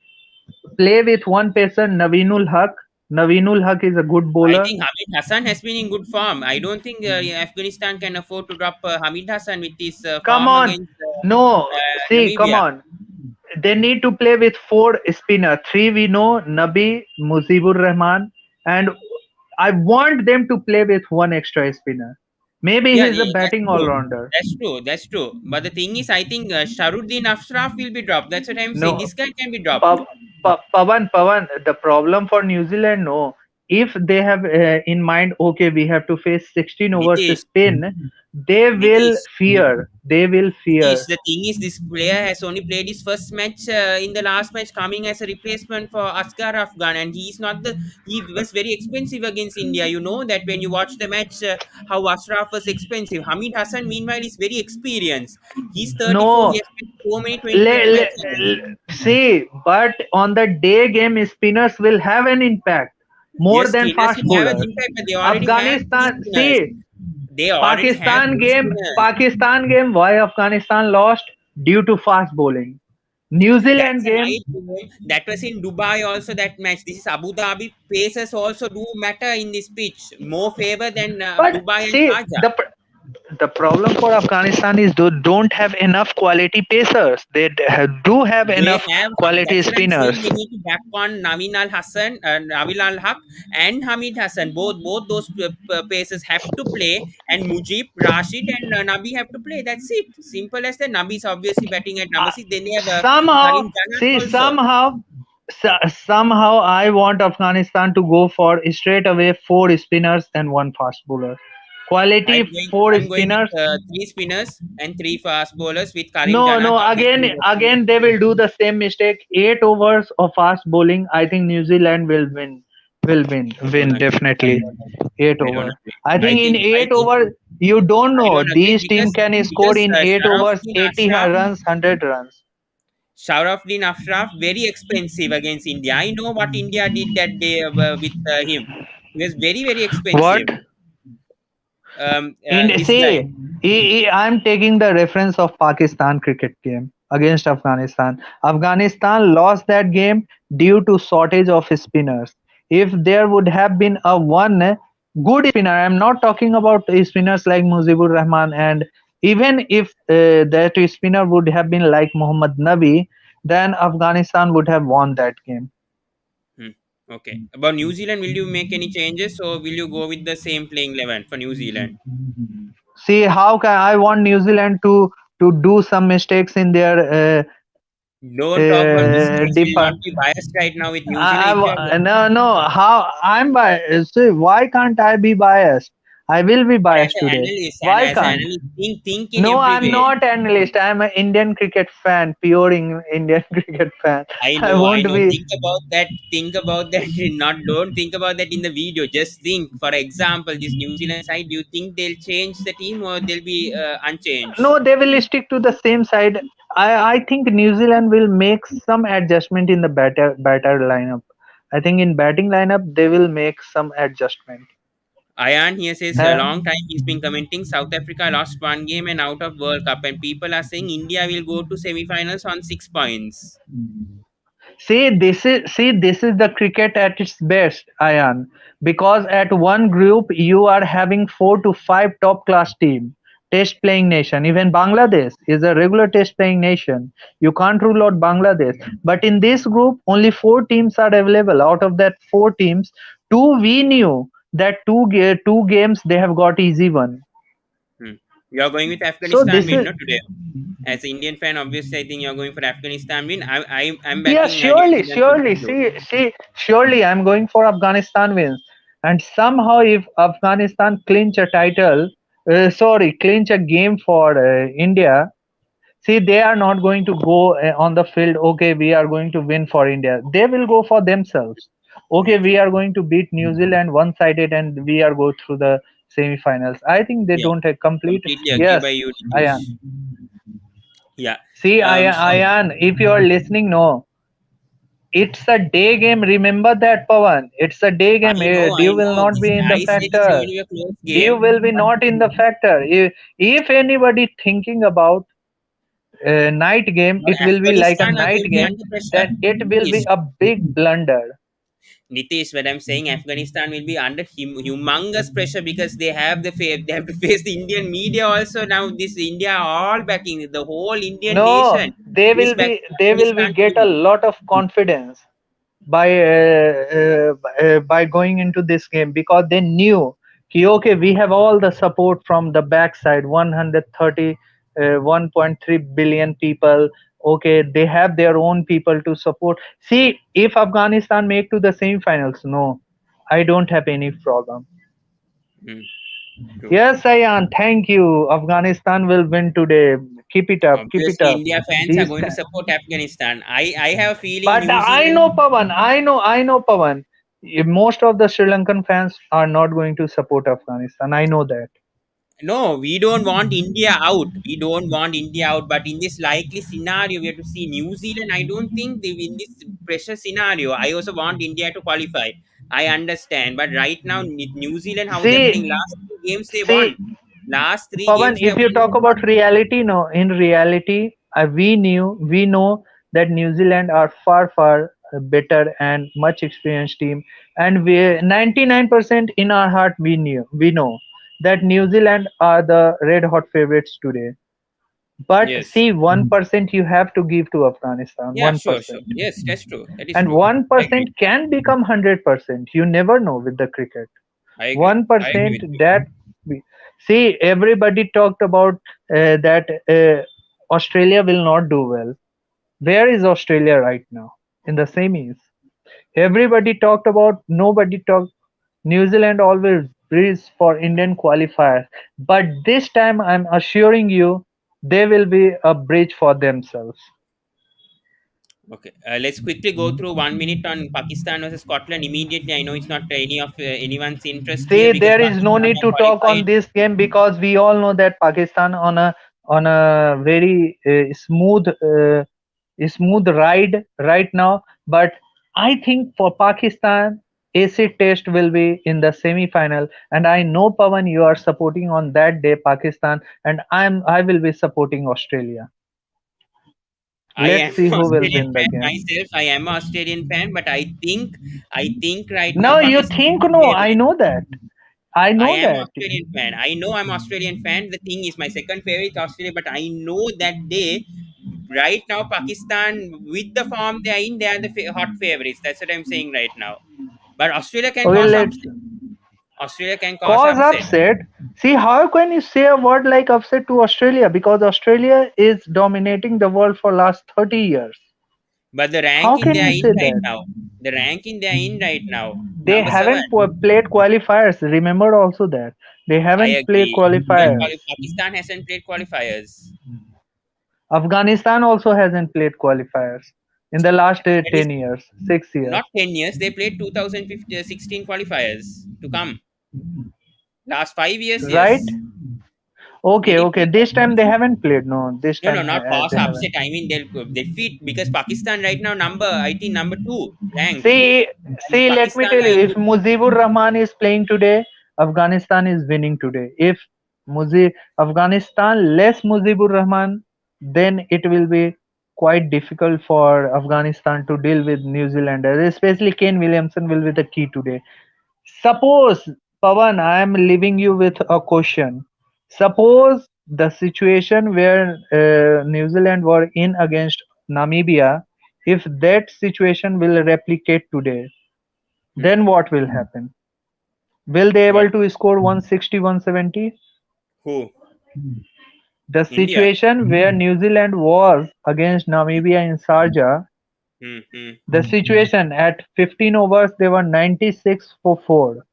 play with one pacer, Naveenul Haq. Naveenul Haq is a good I bowler. think Hamid Hassan has been in good form. I don't think Afghanistan can afford to drop Hamid Hassan with his Come form on, against no. See, come Namibia. on. They need to play with four spinner. Three we know, Nabi, Mujibur Rahman, and I want them to play with one extra spinner. Maybe Yeah, he's a that's batting all true. rounder. That's true. That's true. But the thing is, I think Sharuddin Ashraf will be dropped. That's what I'm saying. No, This guy can be dropped. Pawan, the problem for New Zealand, no. if they have in mind, okay, we have to face 16 overs Nitish, spin, they will Nitish, fear. They will Nitish, fear. the thing is, this player has only played his first match in the last match, coming as a replacement for Asghar Afghan, and he's not the. He was very expensive against India. You know that when you watch the match, how Ashraf was expensive. Hamid Hassan, meanwhile, is very experienced. He's 34. He No, has played so many 2020 matches. see, but on the day game, spinners will have an impact more Yes, than spinners fast will have an bowlers. impact, but they already have three Afghanistan, spinners. see, They already have three spinners. Pakistan game, why Afghanistan lost? Due to fast bowling. New That's Zealand a game, night game. That was in Dubai also, that match. This is Abu Dhabi. Paces also do matter in this pitch. More favor than but Dubai and see, Sharjah. the problem for Afghanistan is they don't have enough quality pacers. They do have They enough have, quality that's what I'm saying. spinners. They need to back on Naveen Al Hassan, Naveen Al Haq, and Hamid Hassan. Both those paces have to play, and Mujib, Rashid, and Nabi have to play. That's it. Simple as that. Nabi is obviously batting at number Uh, 6. Then they have somehow, Karim Janat see, also. somehow I want Afghanistan to go for straight away four spinners and one fast bowler. Quality four I'm going with spinners. three spinners and three fast bowlers with Karim No, Janat no. obviously in the team. Again, they will do the same mistake. 8 overs of fast bowling. I think New Zealand will win. I don't Win agree. definitely. Eight I don't over. agree. I think in I eight think over, you don't I know. don't agree These team can score because in 8 overs, Sharafuddin 80 Ashraf, runs, 100 runs. Very expensive against India. I know what India did that day with him. He was very What? expensive. This guy. See, I'm taking the reference of Pakistan cricket game against Afghanistan. Afghanistan lost that game due to shortage of spinners. If there would have been a one good spinner, I'm not talking about spinners like Mujibur Rahman, and even if that spinner would have been like Muhammad Nabi, then Afghanistan would have won that game. Hmm. Okay. About New Zealand, will you make any changes or will you go with the same playing 11 for New Zealand? See, how can I want New Zealand to do some mistakes in their Don't talk about mistakes. deep. Will not be biased right now with New Zealand. If you are, No, no. How I'm biased? See, why can't I be biased? I will be but as biased an today. analyst, and Why as an can't? analyst, think in No, every I'm way. not analyst. I'm an Indian cricket fan, pure Indian cricket fan. I I won't know. be. Think about that. Think about that. Not don't think about that in the video. Just think. For example, this New Zealand side. Do you think they'll change the team or they'll be unchanged? No, they will stick to the same side. I think New Zealand will make some adjustment in the batter lineup. I think in batting lineup they will make some adjustment. Ayan here says a Uh, long time he's been commenting South Africa lost one game and out of World Cup, and people are saying India will go to semi-finals on 6 points. This is the cricket at its best, Ayan. Because at one group you are having 4 to 5 top class team, test playing nation. Even Bangladesh is a regular test playing nation. You can't rule out Bangladesh. But in this group, only 4 teams are available. Out of that 4 teams, two we knew that two games they have got easy one. Hmm. You're going with So Afghanistan this win, is not today. As an Indian fan, obviously, I think you're going for Afghanistan win. I'm Yeah, backing New Zealand to surely. win though. Surely I'm going for Afghanistan wins. And somehow, if Afghanistan clinch a title, clinch a game for India, see, they are not going to go on the field, okay, we are going to win for India. They will go for themselves. Okay, Hmm. we are going to beat New Zealand one-sided and we are go through the semi-finals. I think they Yeah, don't have complete. completely agree Yes, by you, Ayan. Nitish. Yeah. See, So Ayan, if you are listening, no. It's a day game. Remember that, Pawan. It's a day game. I Dew will know. not be in the I said it's going factor. to be a close Dew game. will be not in the factor. If anybody thinking about a night game, But it will be like a Afghanistan are night going to be game. under pressure. Then it will be Nitish, a big blunder. Nitish, what I'm saying, Afghanistan will be under humongous pressure because they have to face the Indian media also now. This India all backing the whole Indian No, nation is backing they will be Afghanistan to get a win. lot of confidence by going into this game because they knew कि, okay, we have all the support from the backside 130 1.3 billion people. Okay, they have their own people to support. See, if Afghanistan make to the semifinals, no, I don't have any problem. Mm, true. Yes, Ayan, thank you. Afghanistan will win today. Keep it up. Keep it Obviously, up. India fans are These going to guys. support Afghanistan. I have a feeling But New I know Zealand. Pawan. I know Pawan. Most of the Sri Lankan fans are not going to support Afghanistan. I know that. No, we don't want India out. We don't want India out. But in this likely scenario, we have to see New Zealand. I don't think they in this pressure scenario. I also want India to qualify. I understand, but right now New Zealand, how they're See, playing, last two games they see, won. Last three Pawan, games they if have you won. talk They about won. reality, no, in reality, we know that New Zealand are far better and much experienced team, and we 99% in our heart we know that New Zealand are the red hot favorites today. But Yes. see, 1% you have to give to Afghanistan, Yeah. Sure. Sure. 1%, Yes. That's true. That is and true. I agree. 1% can become 100%. You never know with the cricket. I agree. I agree 1% with you. that see everybody talked about that Australia will not do well. Where is Australia right now? In the semis. Everybody talked about, nobody talked. New Zealand always breeds for Indian qualifiers, but this time I'm assuring you they will be a bridge for themselves. Okay, let's quickly go through 1 minute on Pakistan versus Scotland immediately. I know it's not any of anyone's interest here See, because there is no Pakistan need are to talk on qualified. this game because we all know that Pakistan on a very smooth ride right now. But I think for Pakistan, acid test will be in the semi-final, and I know Pawan, you are supporting on that day Pakistan, and I will be supporting Australia. I Let's am see who will Australian win the fan game. myself. I am an Australian fan, but I think right now No, you Pakistan think is no? I favourite. know that. I I know am that. Australian fan. I know I'm Australian fan. The thing is, my second favorite is Australia, but I know that day, right now, Pakistan with the form they are in, they are the hot favorites. That's what I'm saying right now. But Australia can Okay, cause let's upset. Australia can cause cause upset. upset. See, how can you say a word like upset to Australia? Because Australia is dominating the world for last 30 years. But the How ranking can they are you in say right that? now, the ranking they are in right now, They number seven. haven't played qualifiers. Remember also that. They I haven't played agree. Even qualifiers. Pakistan hasn't played qualifiers. Afghanistan also hasn't played qualifiers in the last That is 10 years, 6 years. not 10 years. They played 2016 qualifiers to come. Last 5 years, Right? yes. They Okay, did okay. play This time they qualifiers. haven't played. No, this No, no, time not cause they upset. haven't. I mean, they'll defeat because Pakistan right now I think number two ranked, See, and see. Let me Pakistan tell are you, in if the Mujibur Rahman is playing today, Afghanistan is winning today. If Afghanistan less Mujibur Rahman, then it will be quite difficult for Afghanistan to deal with New Zealanders. Especially Kane Williamson will be the key today. Suppose, Pawan, I am leaving you with a question. Suppose the situation where New Zealand were in against Namibia, if that situation will replicate today, hmm, then what will happen? Will they what able to score 160, 170? who The India. situation where New Zealand was against Namibia in Sharjah, Hmm, hmm, the situation at 15 overs, they were 96 for 4.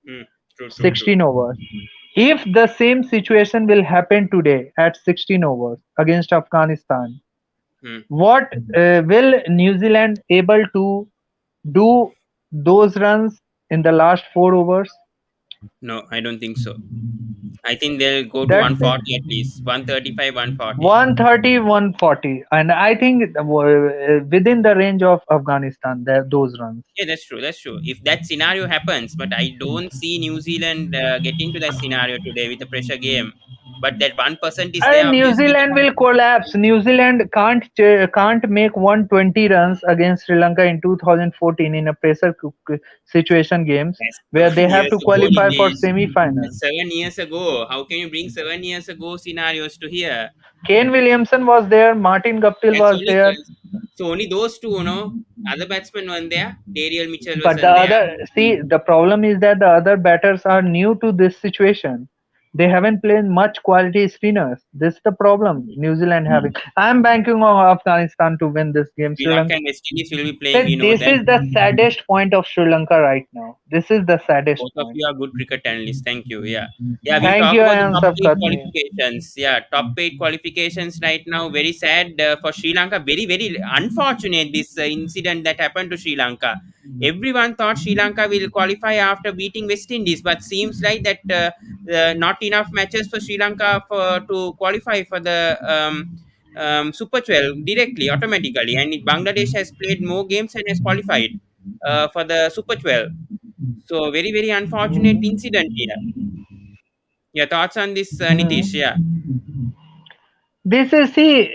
hmm. True, true, true. 16 overs. If the same situation will happen today at 16 overs against Afghanistan, Hmm. what will New Zealand able to do those runs in the last 4 overs? No, I don't think so. I think they'll go to That's it. 140 at least. 135, 140. 130, 140, and I think within the range of Afghanistan, those runs. Yeah, that's true. That's true. If that scenario happens, but I don't see New Zealand getting to that scenario today with a pressure game. But that 1% is there, And New obviously. Zealand will collapse. New Zealand can't make 120 runs against Sri Lanka in 2014 in a pressure situation games That's where they 7 have years to ago, qualify for Dinesh. semi-final. That's 7 years ago. How can you bring 7 years ago scenarios to here? Kane Williamson was there, Martin Guptill That's was only there, so only those two, Other batsmen weren't there. Dariel Mitchell but the wasn't there. other, see, the problem is that the other batters are new to this situation. They haven't played much quality spinners. This is the problem New Zealand having. I'm banking on Afghanistan to win this game. Sri Sri Lanka Lanka. and West Indies will be playing. We But know this that. is the saddest point of Sri Lanka right now. This is the saddest Both of point. you are good cricket analysts. Thank you. Yeah. Yeah, we'll Thank talk you, about the Ayan top eight Safkat. qualifications. Yeah, top eight qualifications right now. Very sad for Sri Lanka. Very, very unfortunate this incident that happened to Sri Lanka. Everyone thought Sri Lanka will qualify after beating West Indies, but seems like that not enough matches for Sri Lanka for to qualify for the Super 12 directly, automatically. And Bangladesh has played more games and has qualified for the Super 12. So very, very unfortunate incident here. Your thoughts on this, Nitish? Yeah. This is see,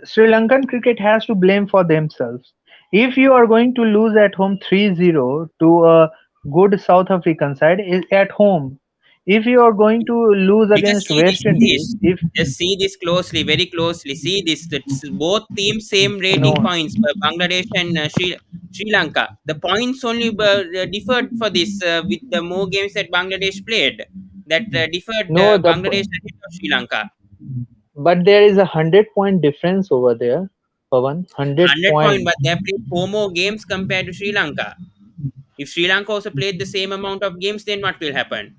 Sri Lankan cricket has to blame for themselves. If you are going to lose at home 3-0 to a good South African side is at home. If you are going to lose Because against see this, West Nitish. Indies, if Just see this closely, very closely. See this. That's both teams same no, rating points. Bangladesh and Sri Lanka. The points only differed for this with the more games that Bangladesh played. That differed no, Bangladesh ahead of Sri Lanka. but there is a 100 point difference over there, Pawan. 100 point, point. but they have played four more games compared to Sri Lanka. If Sri Lanka also played the same amount of games, then what will happen?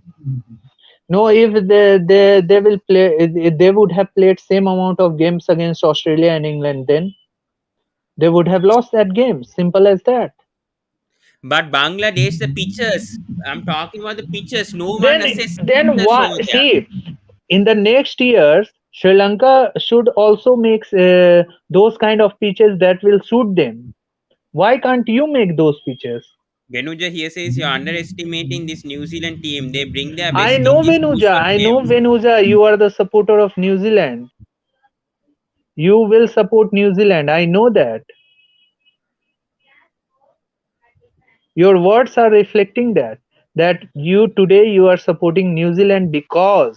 No, if they will play, if they would have played same amount of games against Australia and England, then they would have lost that game. Simple as that. But Bangladesh, the pitchers, I'm talking about the pitchers. No one Then assesses then pitchers over what? there. See, in the next years, Sri Lanka should also make those kind of pitches that will suit them. Why can't you make those pitches? Venuja here says you're underestimating this New Zealand team. They bring their I best in know these Venuja. crucial I know games. Venuja. You are the supporter of New Zealand. You will support New Zealand. I know that. Your words are reflecting that. That you today you are supporting New Zealand because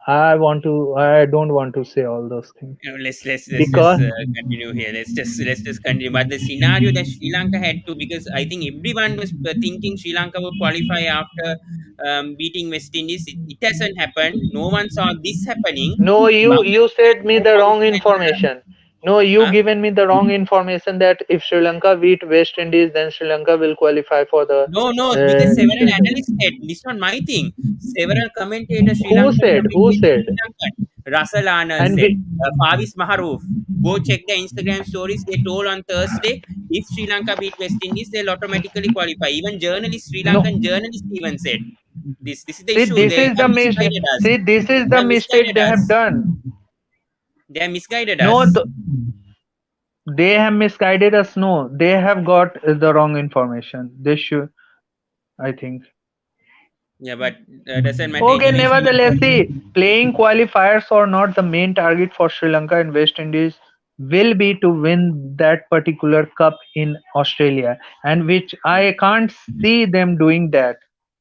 I don't want to say all those things. Let's just Because continue here. Let's just continue. But the scenario that Sri Lanka had to, because I think everyone was thinking Sri Lanka would qualify after beating West Indies. It hasn't happened. No one saw this happening. no, you Bangladesh had said me more the points wrong than information. No, you huh? given me the wrong information that if Sri Lanka beat West Indies, then Sri Lanka will qualify for the. No, no, because Uh, several analysts said this is not my thing. Several commentators, Sri who Lankan and said? Who Sri said? Lankan, Russell Arnold And said, we, Favis Maharoof. Go check the Instagram stories. They told on Thursday if Sri Lanka beat West Indies, they'll automatically qualify. Even journalists, Sri no. Lankan journalists even said this. This is the See, issue. this They is have the misguided us. see, this is They the have mistake misguided they have us. done. They have misguided No, us. they have misguided us. No, they have got the wrong information. They should, I think. Yeah, but doesn't matter Okay, anyway. Sri nevertheless, Lanka. see, playing qualifiers or not, the main target for Sri Lanka and West Indies will be to win that particular cup in Australia, and which I can't see them doing that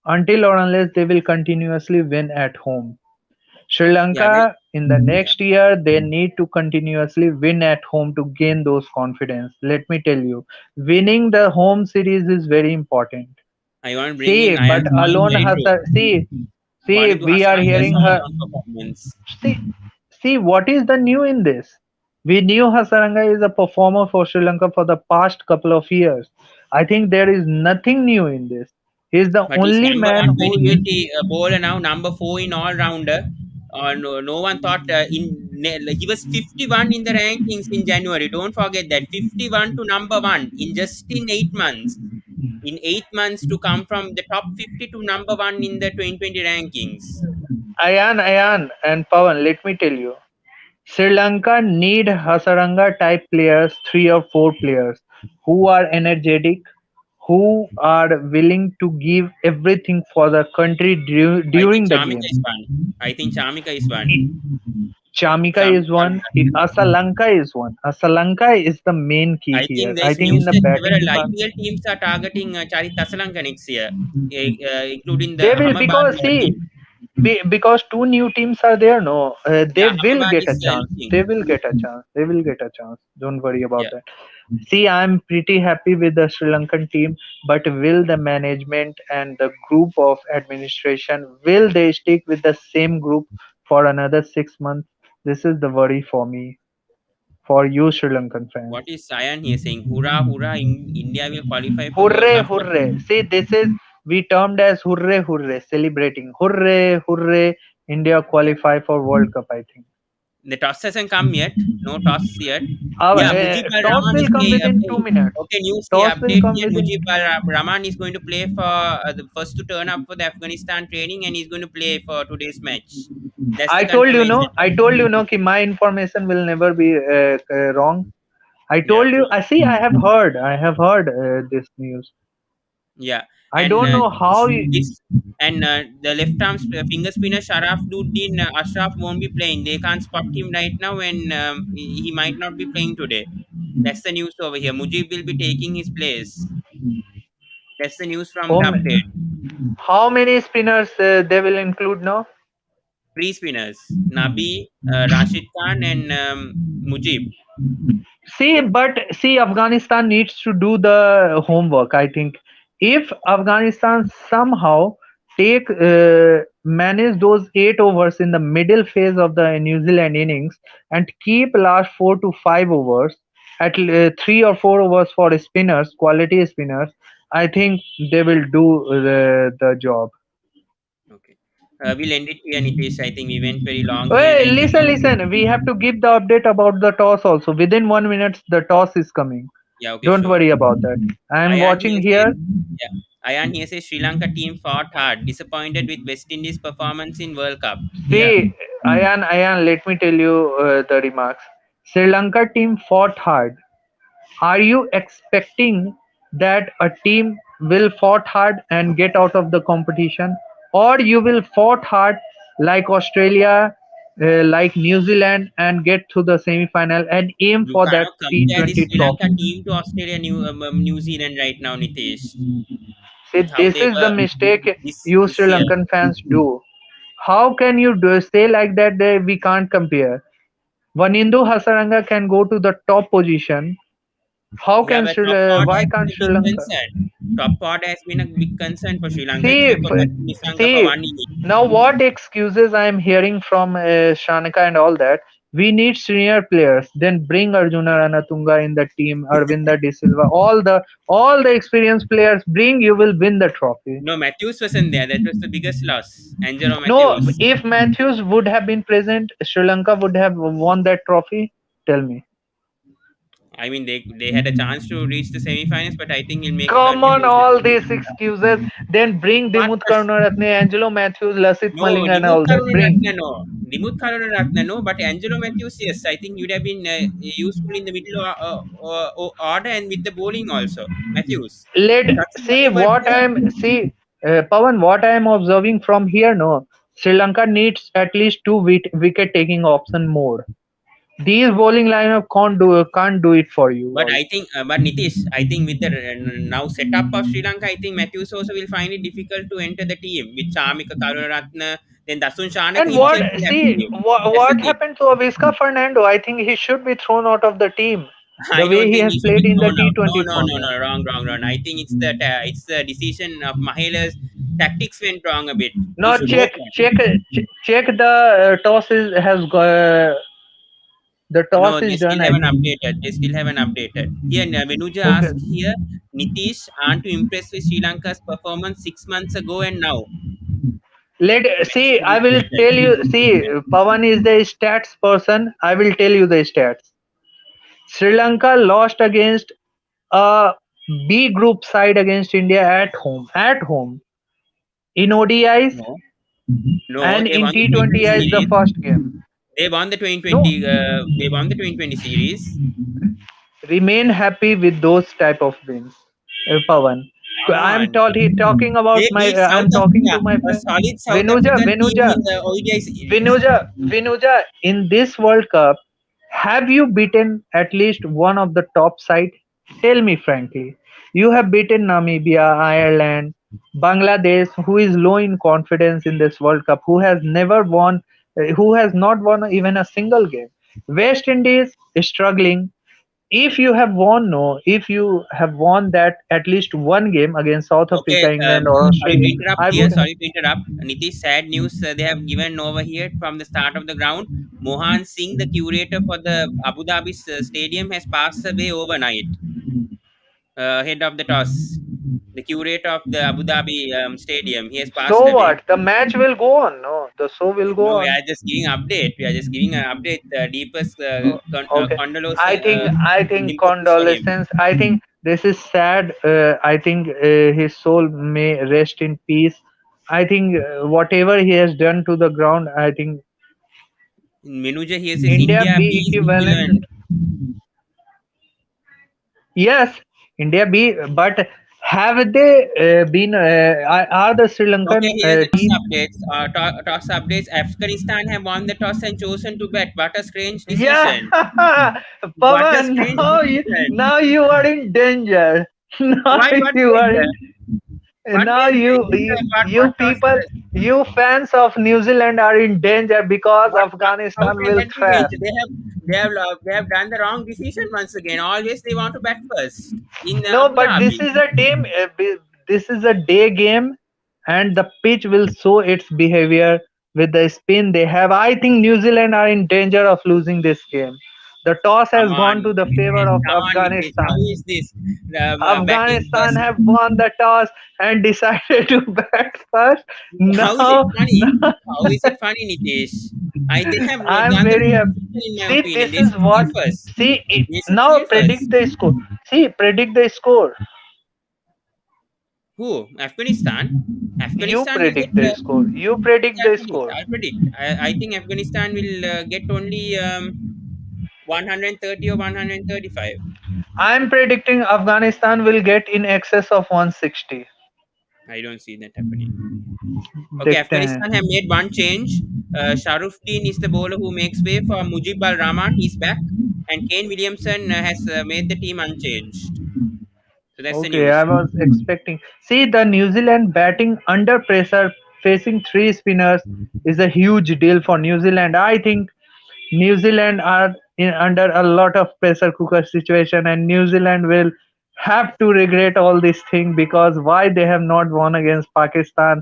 until or unless they will continuously win at home. Sri Yeah, well, Lanka in the yeah. next year they need to continuously win at home to gain those confidence. Let me tell you, winning the home series is very important. I want to bring in See, but Ayan's point. alone Very true. Hasar, see, According to we are Hasaranga's hearing her. all-round performance. See, see what is the new in this? We knew Hasaranga is a performer for Sri Lanka for the past couple of years. I think there is nothing new in this. He is the But he's only number man one who is. T20 bowler now, number four in all-rounder. No one thought he was 51 in the rankings in January. Don't forget that 51 to number one in just in 8 months. In 8 months to come from the top 50 to number one in the 2020 rankings. Ayan, and Pawan, let me tell you. Sri Lanka need Hasaranga type players, 3 or 4 players who are energetic, who are willing to give everything for the country I think during the Chamika game. is one. I think Chamika is one. Chamika is one. Chamika. Asalanka is one. Asalanka is the main key I think here. I there's think in news the that batting several department, IPL teams are targeting Charit Tasalanka next year, including the they will Ahmedabad because see team. because two new teams are there. No, they Yeah, will Ahmedabad get a is chance. looking. They will get a chance. They will get a chance. Don't worry about Yeah. that. See, I'm pretty happy with the Sri Lankan team, but will the management and the group of administration will they stick with the same group for another 6 months? This is the worry for me, for you Sri Lankan fans. What is Sayan here saying? Hurrah, hurrah! India will qualify for World Hooray, Cup. But hooray! See, this is we termed as hooray, hooray, celebrating. Hooray, hooray! India qualify for World Cup. I think. the toss hasn't come yet. No toss yet. Yeah, Mujib Al Toss Rahman will is come within playing. 2 minutes. Okay, news here, Toss will update come here. within. Mujib Al Rahman is going to play for the first to turn up for the Afghanistan training, and he's going to play for today's match. That's the I told you no. confirmation. I told you no. Ki my information will never be wrong. I Yeah, told you. I see. I have heard. I have heard this news. yeah, I and don't know how. this and the left arm finger spinner Sharafuddin Ashraf won't be playing. They can't spot him right now, and he might not be playing today. That's the news over here. Mujib will be taking his place. That's the news from the Oh, update. how many spinners they will include now? Three spinners: Nabi, Rashid Khan, and Mujib. See, but see, Afghanistan needs to do the homework. I think if Afghanistan somehow manage those 8 overs in the middle phase of the New Zealand innings and keep last 4 to 5 overs at 3 or 4 overs for spinners, quality spinners, I think they will do the job. Okay. We'll end it here, Nitish. I think we went very long here. Hey, And listen, listen. We have to give the update about the toss also. Within 1 minute, the toss is coming. yeah, okay, Don't sure. worry about that. I am Ayan watching here says, here. yeah. Ayan here says Sri Lanka team fought hard, disappointed with West Indies performance in World Cup. Yeah. See, Ayan, let me tell you the remarks. Sri Lanka team fought hard. Are you expecting that a team will fought hard and get out of the competition, or you will fought hard like Australia, like New Zealand, and get to the semi-final and aim You for that cannot compare this T20 Sri Lanka trophy? team to Australia, New Zealand right now, Nitish, See, with how this they is the were mistake you this Sri year. Lankan fans do. How can you say like that? We can't compare. Vanindu Hasaranga can go to the top position. How Yeah, can but top pod why has been can't a Sri big Lanka? concern. Top pod has been a big concern for Sri Lanka. It See, kept on Lakshmi Nisanka for see, 1 inning. now what excuses I am hearing from Shanika and all that? We need senior players. Then bring Arjuna Ranatunga in the team, Arvinda De Silva, all the experienced players. Bring, you will win the trophy. No, Matthews wasn't there. That was the biggest loss. Angelo No, Matthews. if Matthews would have been present, Sri Lanka would have won that trophy. Tell me. I mean, they had a chance to reach the semi-finals, but I think he'll make a Come on, contribution. all these excuses. Then bring What? Dimut Karunaratne, Angelo Matthews, Lasit No, Malinga, and Dimuth all that. Karunaratne, Bring. no. Dimuth Karunaratne, no. But Angelo Matthews, yes. I think you'd have been useful in the middle order and with the bowling also. Matthews. Let Sachin see Bali, but what I'm see, Pawan. What I am observing from here. No, Sri Lanka needs at least two wicket taking option more. These bowling lineup can't do it for you but all. I think, but Nitish, I think with the now setup of Sri Lanka, I think Matthews also will find it difficult to enter the team with Chamika Karunaratne. Then Dasun Shanaka And what himself will have to see leave. That's the what thing. happened to Aviska Fernando? I think he should be thrown out of the team. I The way don't he think has he should played be in the thrown out. No, T20 no, no, format. no. Wrong, wrong, wrong. I think it's the decision of Mahela's tactics went wrong a bit. He Now should hope that. check the toss the No, toss they is still done. I haven't think. updated. They still haven't updated. Here, Venuja Okay. asked here, Nitish, aren't you impressed with Sri Lanka's performance 6 months ago and now? Let He see. mentioned I this will method. tell you. See, Pawan is the stats person. I will tell you the stats. Sri Lanka lost against a B group side against India at home. At home in ODIs No, no, and they in won the 2020 T20I is the series. first game. They won the No, 2020. They won the 2020 series. remain happy with those type of wins, Pawan. Come I'm on. talking They about my. beat South I'm talking Africa, to my a friend solid South Venuja. African team Venuja. in the ODI series. Venuja, in this World Cup, have you beaten at least one of the top side? Tell me frankly. You have beaten Namibia, Ireland, Bangladesh, who is low in confidence in this World Cup, who has not won even a single game. West Indies is struggling. if you have won, no, if you have won that at least one game against South Okay, Africa, England, or sorry to Australia, interrupt I here. would. Sorry to interrupt. Nitish, sad news. They have given over here from the start of the ground. Mohan Singh, the curator for the Abu Dhabi stadium, has passed away overnight. Head of the toss, the curator of the Abu Dhabi stadium, he has passed So away. what? The match will go on. No, the show will No, go we on. are just giving update. We are just giving an update. Deepest Okay. condolences, I think sympathies for him. condolences. I think this is sad. I think his soul may rest in peace. I think whatever he has done to the ground, I think Menuja here says India India be beats New equivalent. Zealand. Yes, India be, but have they been? Are the Sri Okay, Lankan here's the toss team? updates. Toss updates. Afghanistan have won the toss and chosen to bet. What a strange Yeah, decision. What a Pawan, strange decision. now you are in danger. Now Why? What you are danger? in. What Now is danger? What you toss? people, you fans of New Zealand are in danger because What, how Afghanistan can will that be thrash. danger? They have done the wrong decision once again. Always they want to bat first in No, Abu but this Dhabi. is a team. This is a day game, and the pitch will show its behavior with the spin they have. I think New Zealand are in danger of losing this game. The toss Come has on, gone to the favor Nitish. of Come on, Nitish. How Afghanistan. is this batting Afghanistan first? have won the toss and decided to bat first. How is it Now, funny? How is it funny, Nitish? They have I'm done the very wrong happy. decision in my See, opinion. this They is should play what. first. See, They should now play predict first. the score. See, predict the score. Who? Afghanistan. You Afghanistan will get. predict the score. You predict I'll the predict. score. I'll predict. I think Afghanistan will get only 130 or 135. I'm predicting Afghanistan will get in excess of 160. I don't see that happening. Okay, देखते हैं. Afghanistan have made one change. Sharuddin is the bowler who makes way for Mujib Al Rahman. He's back, and Kane Williamson has made the team unchanged. So that's the Okay, I news. was expecting. See, the New Zealand batting under pressure, facing three spinners, is a huge deal for New Zealand. I think New Zealand are under a lot of pressure cooker situation, and New Zealand will have to regret all this thing because why they have not won against Pakistan.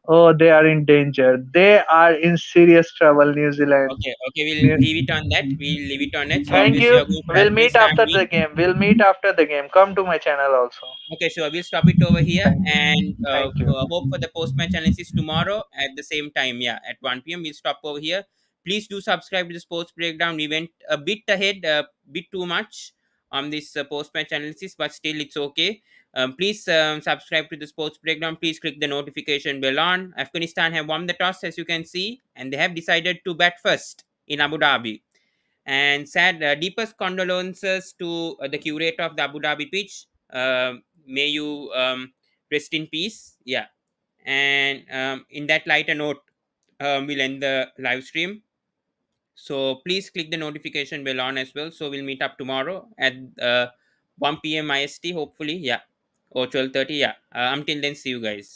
Oh, they are in danger. They are in serious trouble, New Zealand. Okay, we'll leave it on that. We'll leave it on that. So Thank obviously you. you're going for We'll meet Afghanistan after the win. game. We'll meet after the game. Come to my channel also. Okay, sure. We'll stop it over here Thank you. and Thank you. hope for the post match analysis tomorrow at the same time. Yeah, at 1 p.m. We'll stop over here. Please do subscribe to the sports breakdown. We went a bit ahead, a bit too much on this post match analysis, but still it's okay. Please subscribe to the sports breakdown. Please click the notification bell on. Afghanistan have won the toss, as you can see, and they have decided to bat first in Abu Dhabi. And sad deepest condolences to the curator of the Abu Dhabi pitch. May you rest in peace. Yeah, and in that lighter note, we'll end the live stream. So please click the notification bell on as well. So we'll meet up tomorrow at 1 p.m. IST, hopefully. Yeah, or 12:30. Yeah. Until then, see you guys.